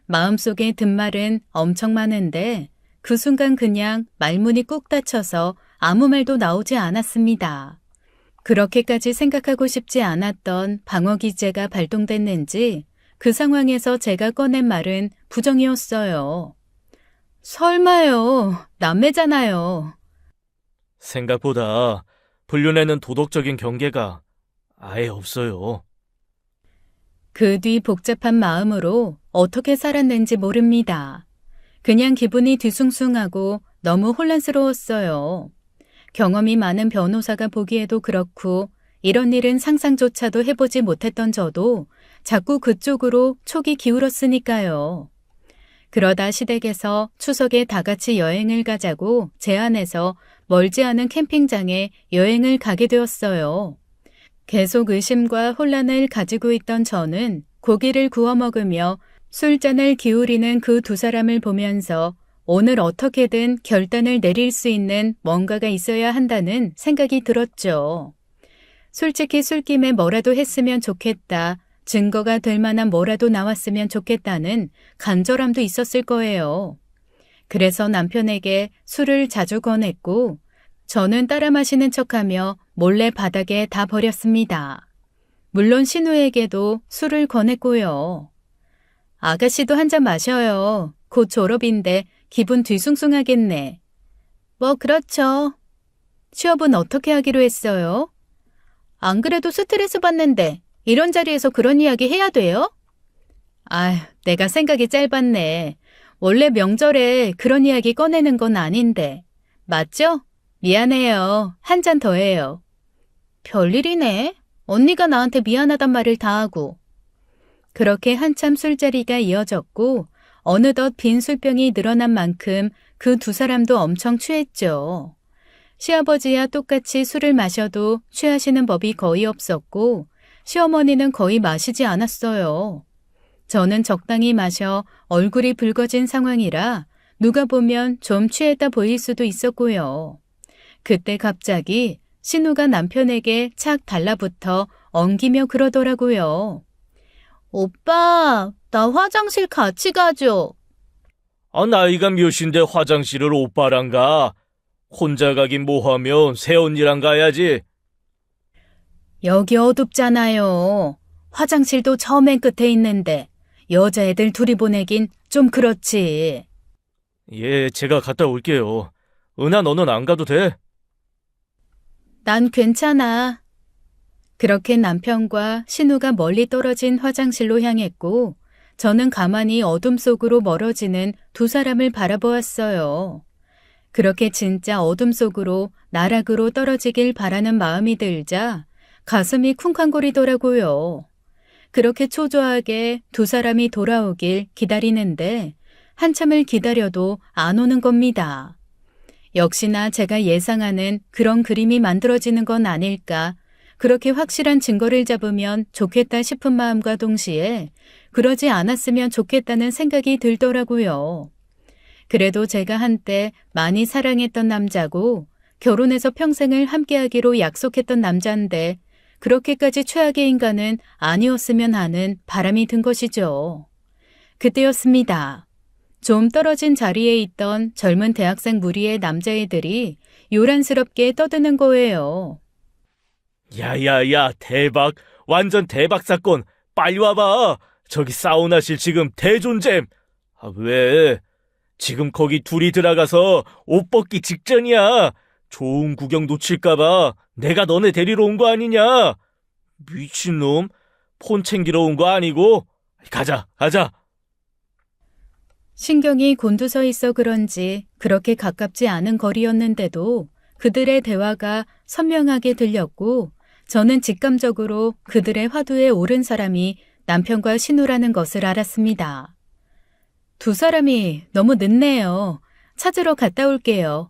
마음속에 든 말은 엄청 많은데 그 순간 그냥 말문이 꾹 닫혀서 아무 말도 나오지 않았습니다. 그렇게까지 생각하고 싶지 않았던 방어 기제가 발동됐는지 그 상황에서 제가 꺼낸 말은 부정이었어요. 설마요. 남매잖아요. 생각보다 불륜에는 도덕적인 경계가 아예 없어요. 그 뒤 복잡한 마음으로 어떻게 살았는지 모릅니다. 그냥 기분이 뒤숭숭하고 너무 혼란스러웠어요. 경험이 많은 변호사가 보기에도 그렇고 이런 일은 상상조차도 해보지 못했던 저도 자꾸 그쪽으로 촉이 기울었으니까요. 그러다 시댁에서 추석에 다 같이 여행을 가자고 제안해서 멀지 않은 캠핑장에 여행을 가게 되었어요. 계속 의심과 혼란을 가지고 있던 저는 고기를 구워 먹으며 술잔을 기울이는 그 두 사람을 보면서 오늘 어떻게든 결단을 내릴 수 있는 뭔가가 있어야 한다는 생각이 들었죠. 솔직히 술김에 뭐라도 했으면 좋겠다, 증거가 될 만한 뭐라도 나왔으면 좋겠다는 간절함도 있었을 거예요. 그래서 남편에게 술을 자주 권했고 저는 따라 마시는 척하며 몰래 바닥에 다 버렸습니다. 물론 신우에게도 술을 권했고요. 아가씨도 한 잔 마셔요. 곧 졸업인데 기분 뒤숭숭하겠네. 뭐 그렇죠. 취업은 어떻게 하기로 했어요? 안 그래도 스트레스 받는데 이런 자리에서 그런 이야기 해야 돼요? 아휴, 내가 생각이 짧았네. 원래 명절에 그런 이야기 꺼내는 건 아닌데. 맞죠? 미안해요. 한 잔 더 해요. 별일이네. 언니가 나한테 미안하단 말을 다 하고. 그렇게 한참 술자리가 이어졌고 어느덧 빈 술병이 늘어난 만큼 그 두 사람도 엄청 취했죠. 시아버지야 똑같이 술을 마셔도 취하시는 법이 거의 없었고 시어머니는 거의 마시지 않았어요. 저는 적당히 마셔 얼굴이 붉어진 상황이라 누가 보면 좀 취했다 보일 수도 있었고요. 그때 갑자기 신우가 남편에게 착 달라붙어 엉기며 그러더라고요. 오빠, 나 화장실 같이 가죠. 나이가 몇인데 화장실을 오빠랑 가? 혼자 가긴 뭐하면 새언니랑 가야지. 여기 어둡잖아요. 화장실도 저 맨 끝에 있는데 여자애들 둘이 보내긴 좀 그렇지. 예, 제가 갔다 올게요. 은하, 너는 안 가도 돼? 난 괜찮아. 그렇게 남편과 신우가 멀리 떨어진 화장실로 향했고 저는 가만히 어둠 속으로 멀어지는 두 사람을 바라보았어요. 그렇게 진짜 어둠 속으로 나락으로 떨어지길 바라는 마음이 들자 가슴이 쿵쾅거리더라고요. 그렇게 초조하게 두 사람이 돌아오길 기다리는데 한참을 기다려도 안 오는 겁니다. 역시나 제가 예상하는 그런 그림이 만들어지는 건 아닐까, 그렇게 확실한 증거를 잡으면 좋겠다 싶은 마음과 동시에 그러지 않았으면 좋겠다는 생각이 들더라고요. 그래도 제가 한때 많이 사랑했던 남자고 결혼해서 평생을 함께하기로 약속했던 남자인데 그렇게까지 최악의 인간은 아니었으면 하는 바람이 든 것이죠. 그때였습니다. 좀 떨어진 자리에 있던 젊은 대학생 무리의 남자애들이 요란스럽게 떠드는 거예요. 야야야, 대박. 완전 대박 사건. 빨리 와봐. 저기 사우나실 지금 대존잼. 왜? 지금 거기 둘이 들어가서 옷 벗기 직전이야. 좋은 구경 놓칠까봐 내가 너네 데리러 온 거 아니냐? 미친놈. 폰 챙기러 온 거 아니고? 가자. 신경이 곤두서 있어 그런지 그렇게 가깝지 않은 거리였는데도 그들의 대화가 선명하게 들렸고 저는 직감적으로 그들의 화두에 오른 사람이 남편과 신우라는 것을 알았습니다. 두 사람이 너무 늦네요. 찾으러 갔다 올게요.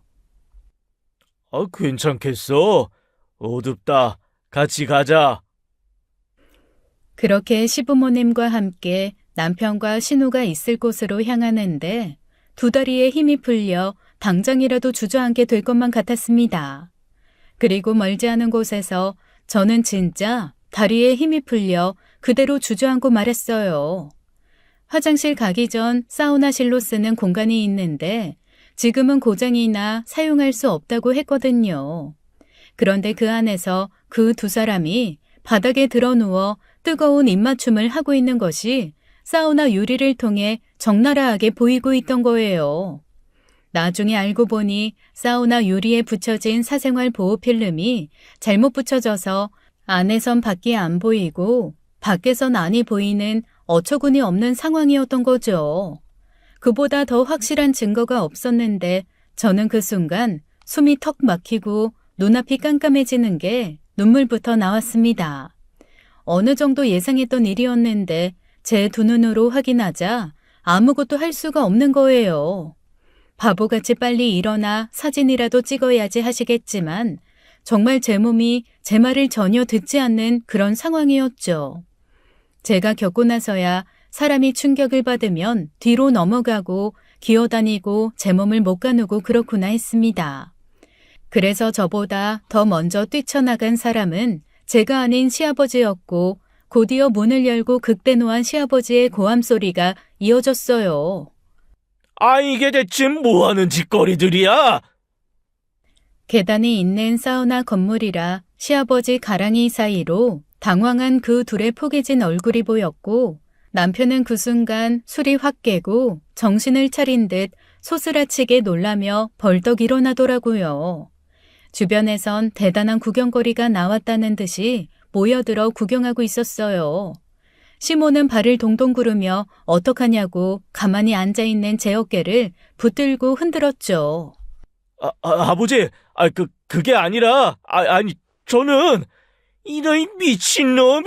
괜찮겠어. 어둡다. 같이 가자. 그렇게 시부모님과 함께 남편과 신우가 있을 곳으로 향하는데 두 다리에 힘이 풀려 당장이라도 주저앉게 될 것만 같았습니다. 그리고 멀지 않은 곳에서 저는 진짜 다리에 힘이 풀려 그대로 주저앉고 말았어요. 화장실 가기 전 사우나실로 쓰는 공간이 있는데 지금은 고장이나 사용할 수 없다고 했거든요. 그런데 그 안에서 그 두 사람이 바닥에 드러누워 뜨거운 입맞춤을 하고 있는 것이 사우나 유리를 통해 적나라하게 보이고 있던 거예요. 나중에 알고 보니 사우나 유리에 붙여진 사생활 보호 필름이 잘못 붙여져서 안에선 밖이 안 보이고 밖에선 안이 보이는 어처구니 없는 상황이었던 거죠. 그보다 더 확실한 증거가 없었는데 저는 그 순간 숨이 턱 막히고 눈앞이 깜깜해지는 게 눈물부터 나왔습니다. 어느 정도 예상했던 일이었는데 제 두 눈으로 확인하자 아무것도 할 수가 없는 거예요. 바보같이 빨리 일어나 사진이라도 찍어야지 하시겠지만 정말 제 몸이 제 말을 전혀 듣지 않는 그런 상황이었죠. 제가 겪고 나서야 사람이 충격을 받으면 뒤로 넘어가고 기어다니고 제 몸을 못 가누고 그렇구나 했습니다. 그래서 저보다 더 먼저 뛰쳐나간 사람은 제가 아닌 시아버지였고 곧이어 문을 열고 극대노한 시아버지의 고함 소리가 이어졌어요. 아, 이게 대체 뭐하는 짓거리들이야? 계단이 있는 사우나 건물이라 시아버지 가랑이 사이로 당황한 그 둘의 포개진 얼굴이 보였고 남편은 그 순간 술이 확 깨고 정신을 차린 듯 소스라치게 놀라며 벌떡 일어나더라고요. 주변에선 대단한 구경거리가 나왔다는 듯이 모여들어 구경하고 있었어요. 시모는 발을 동동 구르며 어떡하냐고 가만히 앉아있는 제 어깨를 붙들고 흔들었죠. 아버지, 그게 아니라, 아니, 저는, 이런 미친놈!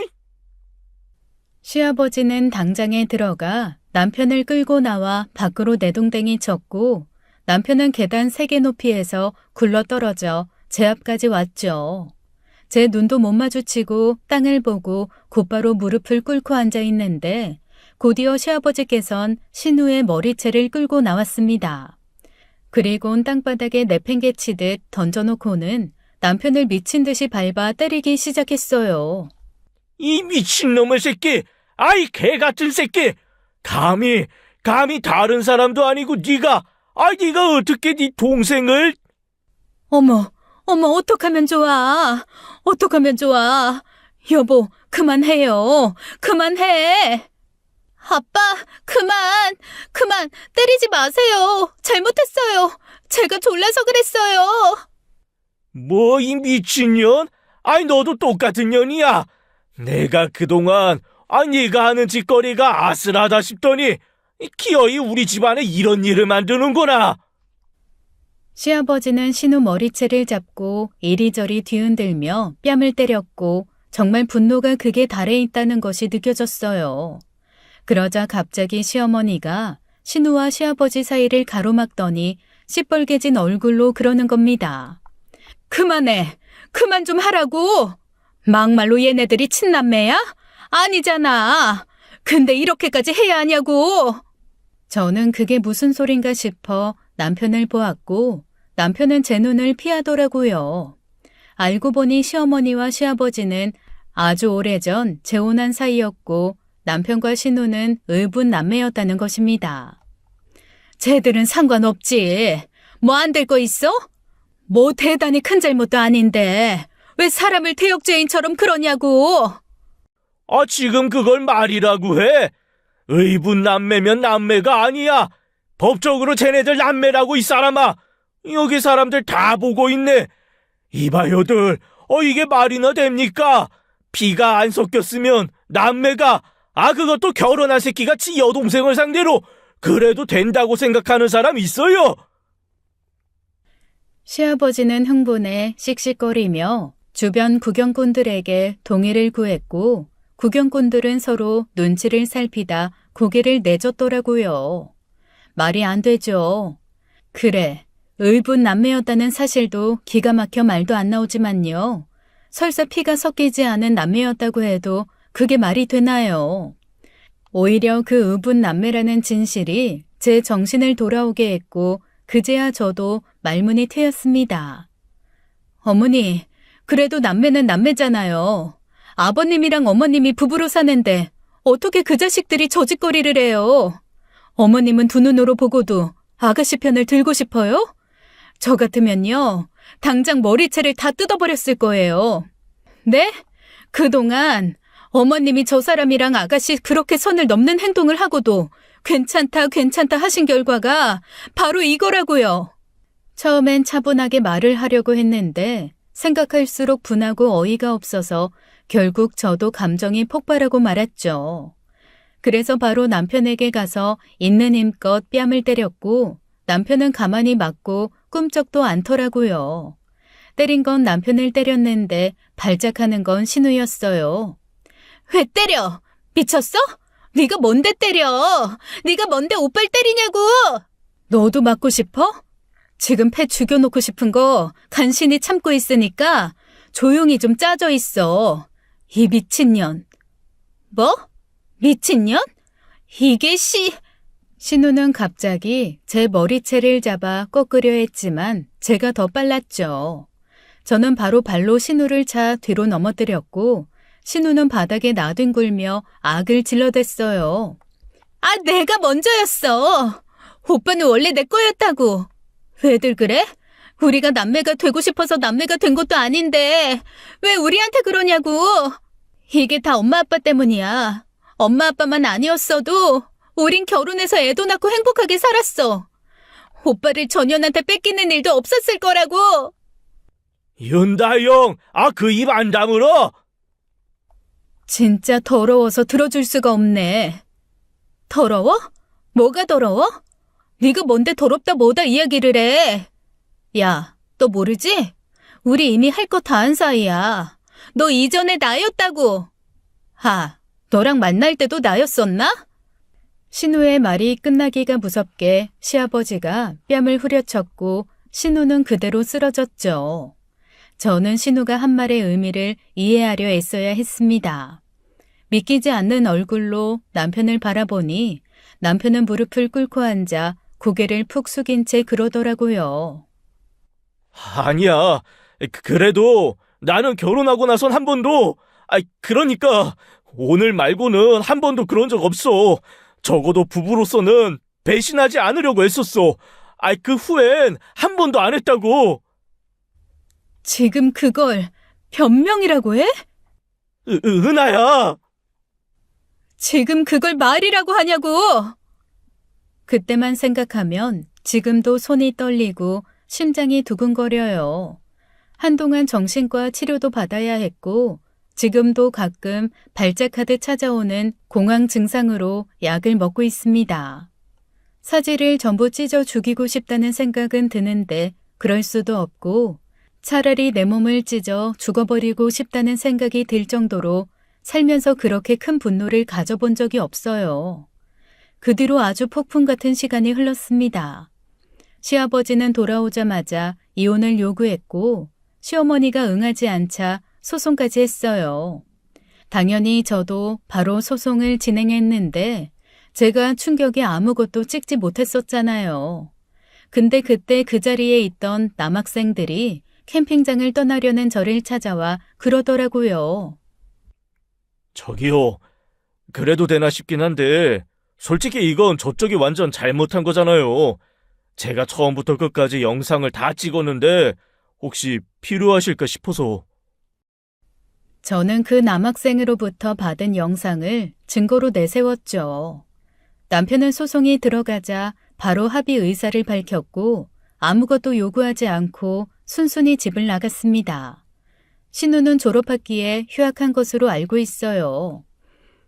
시아버지는 당장에 들어가 남편을 끌고 나와 밖으로 내동댕이 쳤고 남편은 계단 3개 높이에서 굴러떨어져 제 앞까지 왔죠. 제 눈도 못 마주치고 땅을 보고 곧바로 무릎을 꿇고 앉아 있는데 곧이어 시아버지께선 신우의 머리채를 끌고 나왔습니다. 그리곤 땅바닥에 내팽개치듯 던져놓고는 남편을 미친 듯이 밟아 때리기 시작했어요. 이 미친놈의 새끼! 아이, 개 같은 새끼! 감히 다른 사람도 아니고 네가 어떻게 네 동생을? 어머, 어떡하면 좋아. 어떡하면 좋아. 여보, 그만해요. 그만해. 아빠, 그만. 때리지 마세요. 잘못했어요. 제가 졸라서 그랬어요. 뭐, 이 미친년? 아이, 너도 똑같은 년이야. 내가 그동안, 네가 하는 짓거리가 아슬하다 싶더니, 기어이 우리 집안에 이런 일을 만드는구나. 시아버지는 신우 머리채를 잡고 이리저리 뒤흔들며 뺨을 때렸고 정말 분노가 극에 달해 있다는 것이 느껴졌어요. 그러자 갑자기 시어머니가 신우와 시아버지 사이를 가로막더니 시뻘개진 얼굴로 그러는 겁니다. 그만해. 그만 좀 하라고. 막말로 얘네들이 친남매야? 아니잖아. 근데 이렇게까지 해야 하냐고. 저는 그게 무슨 소린가 싶어 남편을 보았고 남편은 제 눈을 피하더라고요. 알고 보니 시어머니와 시아버지는 아주 오래전 재혼한 사이였고 남편과 신우는 의붓 남매였다는 것입니다. 쟤들은 상관없지. 뭐 안 될 거 있어? 뭐 대단히 큰 잘못도 아닌데 왜 사람을 태역죄인처럼 그러냐고. 지금 그걸 말이라고 해? 의붓 남매면 남매가 아니야. 법적으로 쟤네들 남매라고, 이 사람아. 여기 사람들 다 보고 있네. 이봐요들, 이게 말이나 됩니까? 피가 안 섞였으면 남매가, 그것도 결혼한 새끼가 지 여동생을 상대로 그래도 된다고 생각하는 사람 있어요? 시아버지는 흥분해 씩씩거리며 주변 구경꾼들에게 동의를 구했고 구경꾼들은 서로 눈치를 살피다 고개를 내줬더라고요. 말이 안 되죠. 그래, 의붓 남매였다는 사실도 기가 막혀 말도 안 나오지만요. 설사 피가 섞이지 않은 남매였다고 해도 그게 말이 되나요? 오히려 그 의붓 남매라는 진실이 제 정신을 돌아오게 했고 그제야 저도 말문이 트였습니다. 어머니, 그래도 남매는 남매잖아요. 아버님이랑 어머님이 부부로 사는데 어떻게 그 자식들이 저짓거리를 해요? 어머님은 두 눈으로 보고도 아가씨 편을 들고 싶어요? 저 같으면요, 당장 머리채를 다 뜯어버렸을 거예요. 네? 그동안 어머님이 저 사람이랑 아가씨 그렇게 선을 넘는 행동을 하고도 괜찮다 하신 결과가 바로 이거라고요. 처음엔 차분하게 말을 하려고 했는데 생각할수록 분하고 어이가 없어서 결국 저도 감정이 폭발하고 말았죠. 그래서 바로 남편에게 가서 있는 힘껏 뺨을 때렸고 남편은 가만히 맞고 꿈쩍도 않더라고요. 때린 건 남편을 때렸는데 발작하는 건 신우였어요. 왜 때려? 미쳤어? 네가 뭔데 때려? 네가 뭔데 오빠를 때리냐고? 너도 맞고 싶어? 지금 패 죽여놓고 싶은 거 간신히 참고 있으니까 조용히 좀 짜져 있어. 이 미친년. 뭐? 미친년? 이게 신우는 갑자기 제 머리채를 잡아 꺾으려 했지만 제가 더 빨랐죠. 저는 바로 발로 신우를 차 뒤로 넘어뜨렸고 신우는 바닥에 나뒹굴며 악을 질러댔어요. 아, 내가 먼저였어. 오빠는 원래 내 거였다고. 왜들 그래? 우리가 남매가 되고 싶어서 남매가 된 것도 아닌데 왜 우리한테 그러냐고. 이게 다 엄마 아빠 때문이야. 엄마 아빠만 아니었어도 우린 결혼해서 애도 낳고 행복하게 살았어. 오빠를 전현한테 뺏기는 일도 없었을 거라고. 윤다영, 그 입 안 다물어? 진짜 더러워서 들어줄 수가 없네. 더러워? 뭐가 더러워? 네가 뭔데 더럽다 뭐다 이야기를 해. 야, 너 모르지? 우리 이미 할 거 다 한 사이야. 너 이전에 나였다고. 너랑 만날 때도 나였었나? 신우의 말이 끝나기가 무섭게 시아버지가 뺨을 후려쳤고 신우는 그대로 쓰러졌죠. 저는 신우가 한 말의 의미를 이해하려 애써야 했습니다. 믿기지 않는 얼굴로 남편을 바라보니 남편은 무릎을 꿇고 앉아 고개를 푹 숙인 채 그러더라고요. 아니야. 그래도 나는 결혼하고 나선 한 번도, 그러니까 오늘 말고는 한 번도 그런 적 없어. 적어도 부부로서는 배신하지 않으려고 했었어. 그 후엔 한 번도 안 했다고. 지금 그걸 변명이라고 해? 은하야. 지금 그걸 말이라고 하냐고! 그때만 생각하면 지금도 손이 떨리고 심장이 두근거려요. 한동안 정신과 치료도 받아야 했고 지금도 가끔 발작하듯 찾아오는 공황 증상으로 약을 먹고 있습니다. 사지를 전부 찢어 죽이고 싶다는 생각은 드는데 그럴 수도 없고 차라리 내 몸을 찢어 죽어버리고 싶다는 생각이 들 정도로 살면서 그렇게 큰 분노를 가져본 적이 없어요. 그 뒤로 아주 폭풍 같은 시간이 흘렀습니다. 시아버지는 돌아오자마자 이혼을 요구했고 시어머니가 응하지 않자 소송까지 했어요. 당연히 저도 바로 소송을 진행했는데 제가 충격에 아무것도 찍지 못했었잖아요. 근데 그때 그 자리에 있던 남학생들이 캠핑장을 떠나려는 저를 찾아와 그러더라고요. 저기요. 그래도 되나 싶긴 한데 솔직히 이건 저쪽이 완전 잘못한 거잖아요. 제가 처음부터 끝까지 영상을 다 찍었는데 혹시 필요하실까 싶어서. 저는 그 남학생으로부터 받은 영상을 증거로 내세웠죠. 남편은 소송이 들어가자 바로 합의 의사를 밝혔고 아무것도 요구하지 않고 순순히 집을 나갔습니다. 신우는 졸업학기에 휴학한 것으로 알고 있어요.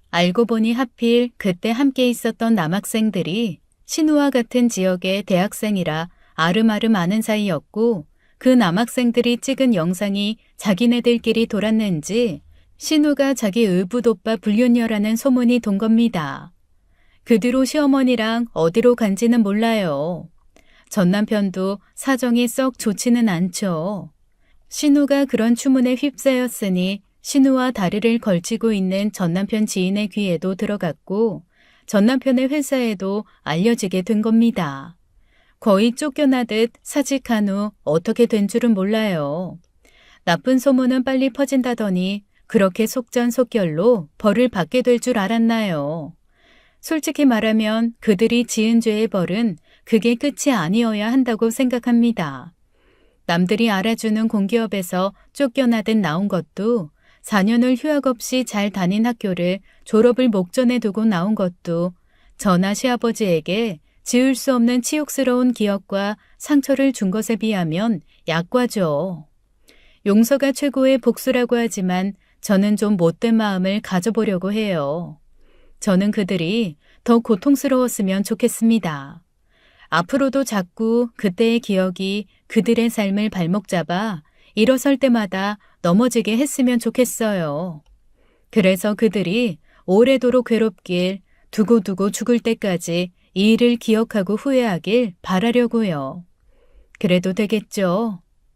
알고 보니 하필 그때 함께 있었던 남학생들이 신우와 같은 지역의 대학생이라 아름아름 아는 사이였고 그 남학생들이 찍은 영상이 자기네들끼리 돌았는지 신우가 자기 의붓오빠 불륜녀라는 소문이 돈 겁니다. 그 뒤로 시어머니랑 어디로 간지는 몰라요. 전 남편도 사정이 썩 좋지는 않죠. 신우가 그런 추문에 휩싸였으니 신우와 다리를 걸치고 있는 전 남편 지인의 귀에도 들어갔고 전 남편의 회사에도 알려지게 된 겁니다. 거의 쫓겨나듯 사직한 후 어떻게 된 줄은 몰라요. 나쁜 소문은 빨리 퍼진다더니 그렇게 속전속결로 벌을 받게 될 줄 알았나요? 솔직히 말하면 그들이 지은 죄의 벌은 그게 끝이 아니어야 한다고 생각합니다. 남들이 알아주는 공기업에서 쫓겨나듯 나온 것도 4년을 휴학 없이 잘 다닌 학교를 졸업을 목전에 두고 나온 것도 저나 시아버지에게 지울 수 없는 치욕스러운 기억과 상처를 준 것에 비하면 약과죠. 용서가 최고의 복수라고 하지만 저는 좀 못된 마음을 가져보려고 해요. 저는 그들이 더 고통스러웠으면 좋겠습니다. 앞으로도 자꾸 그때의 기억이 그들의 삶을 발목 잡아 일어설 때마다 넘어지게 했으면 좋겠어요. 그래서 그들이 오래도록 괴롭길, 두고두고 죽을 때까지 이 일을 기억하고 후회하길 바라려고요. 그래도 되겠죠?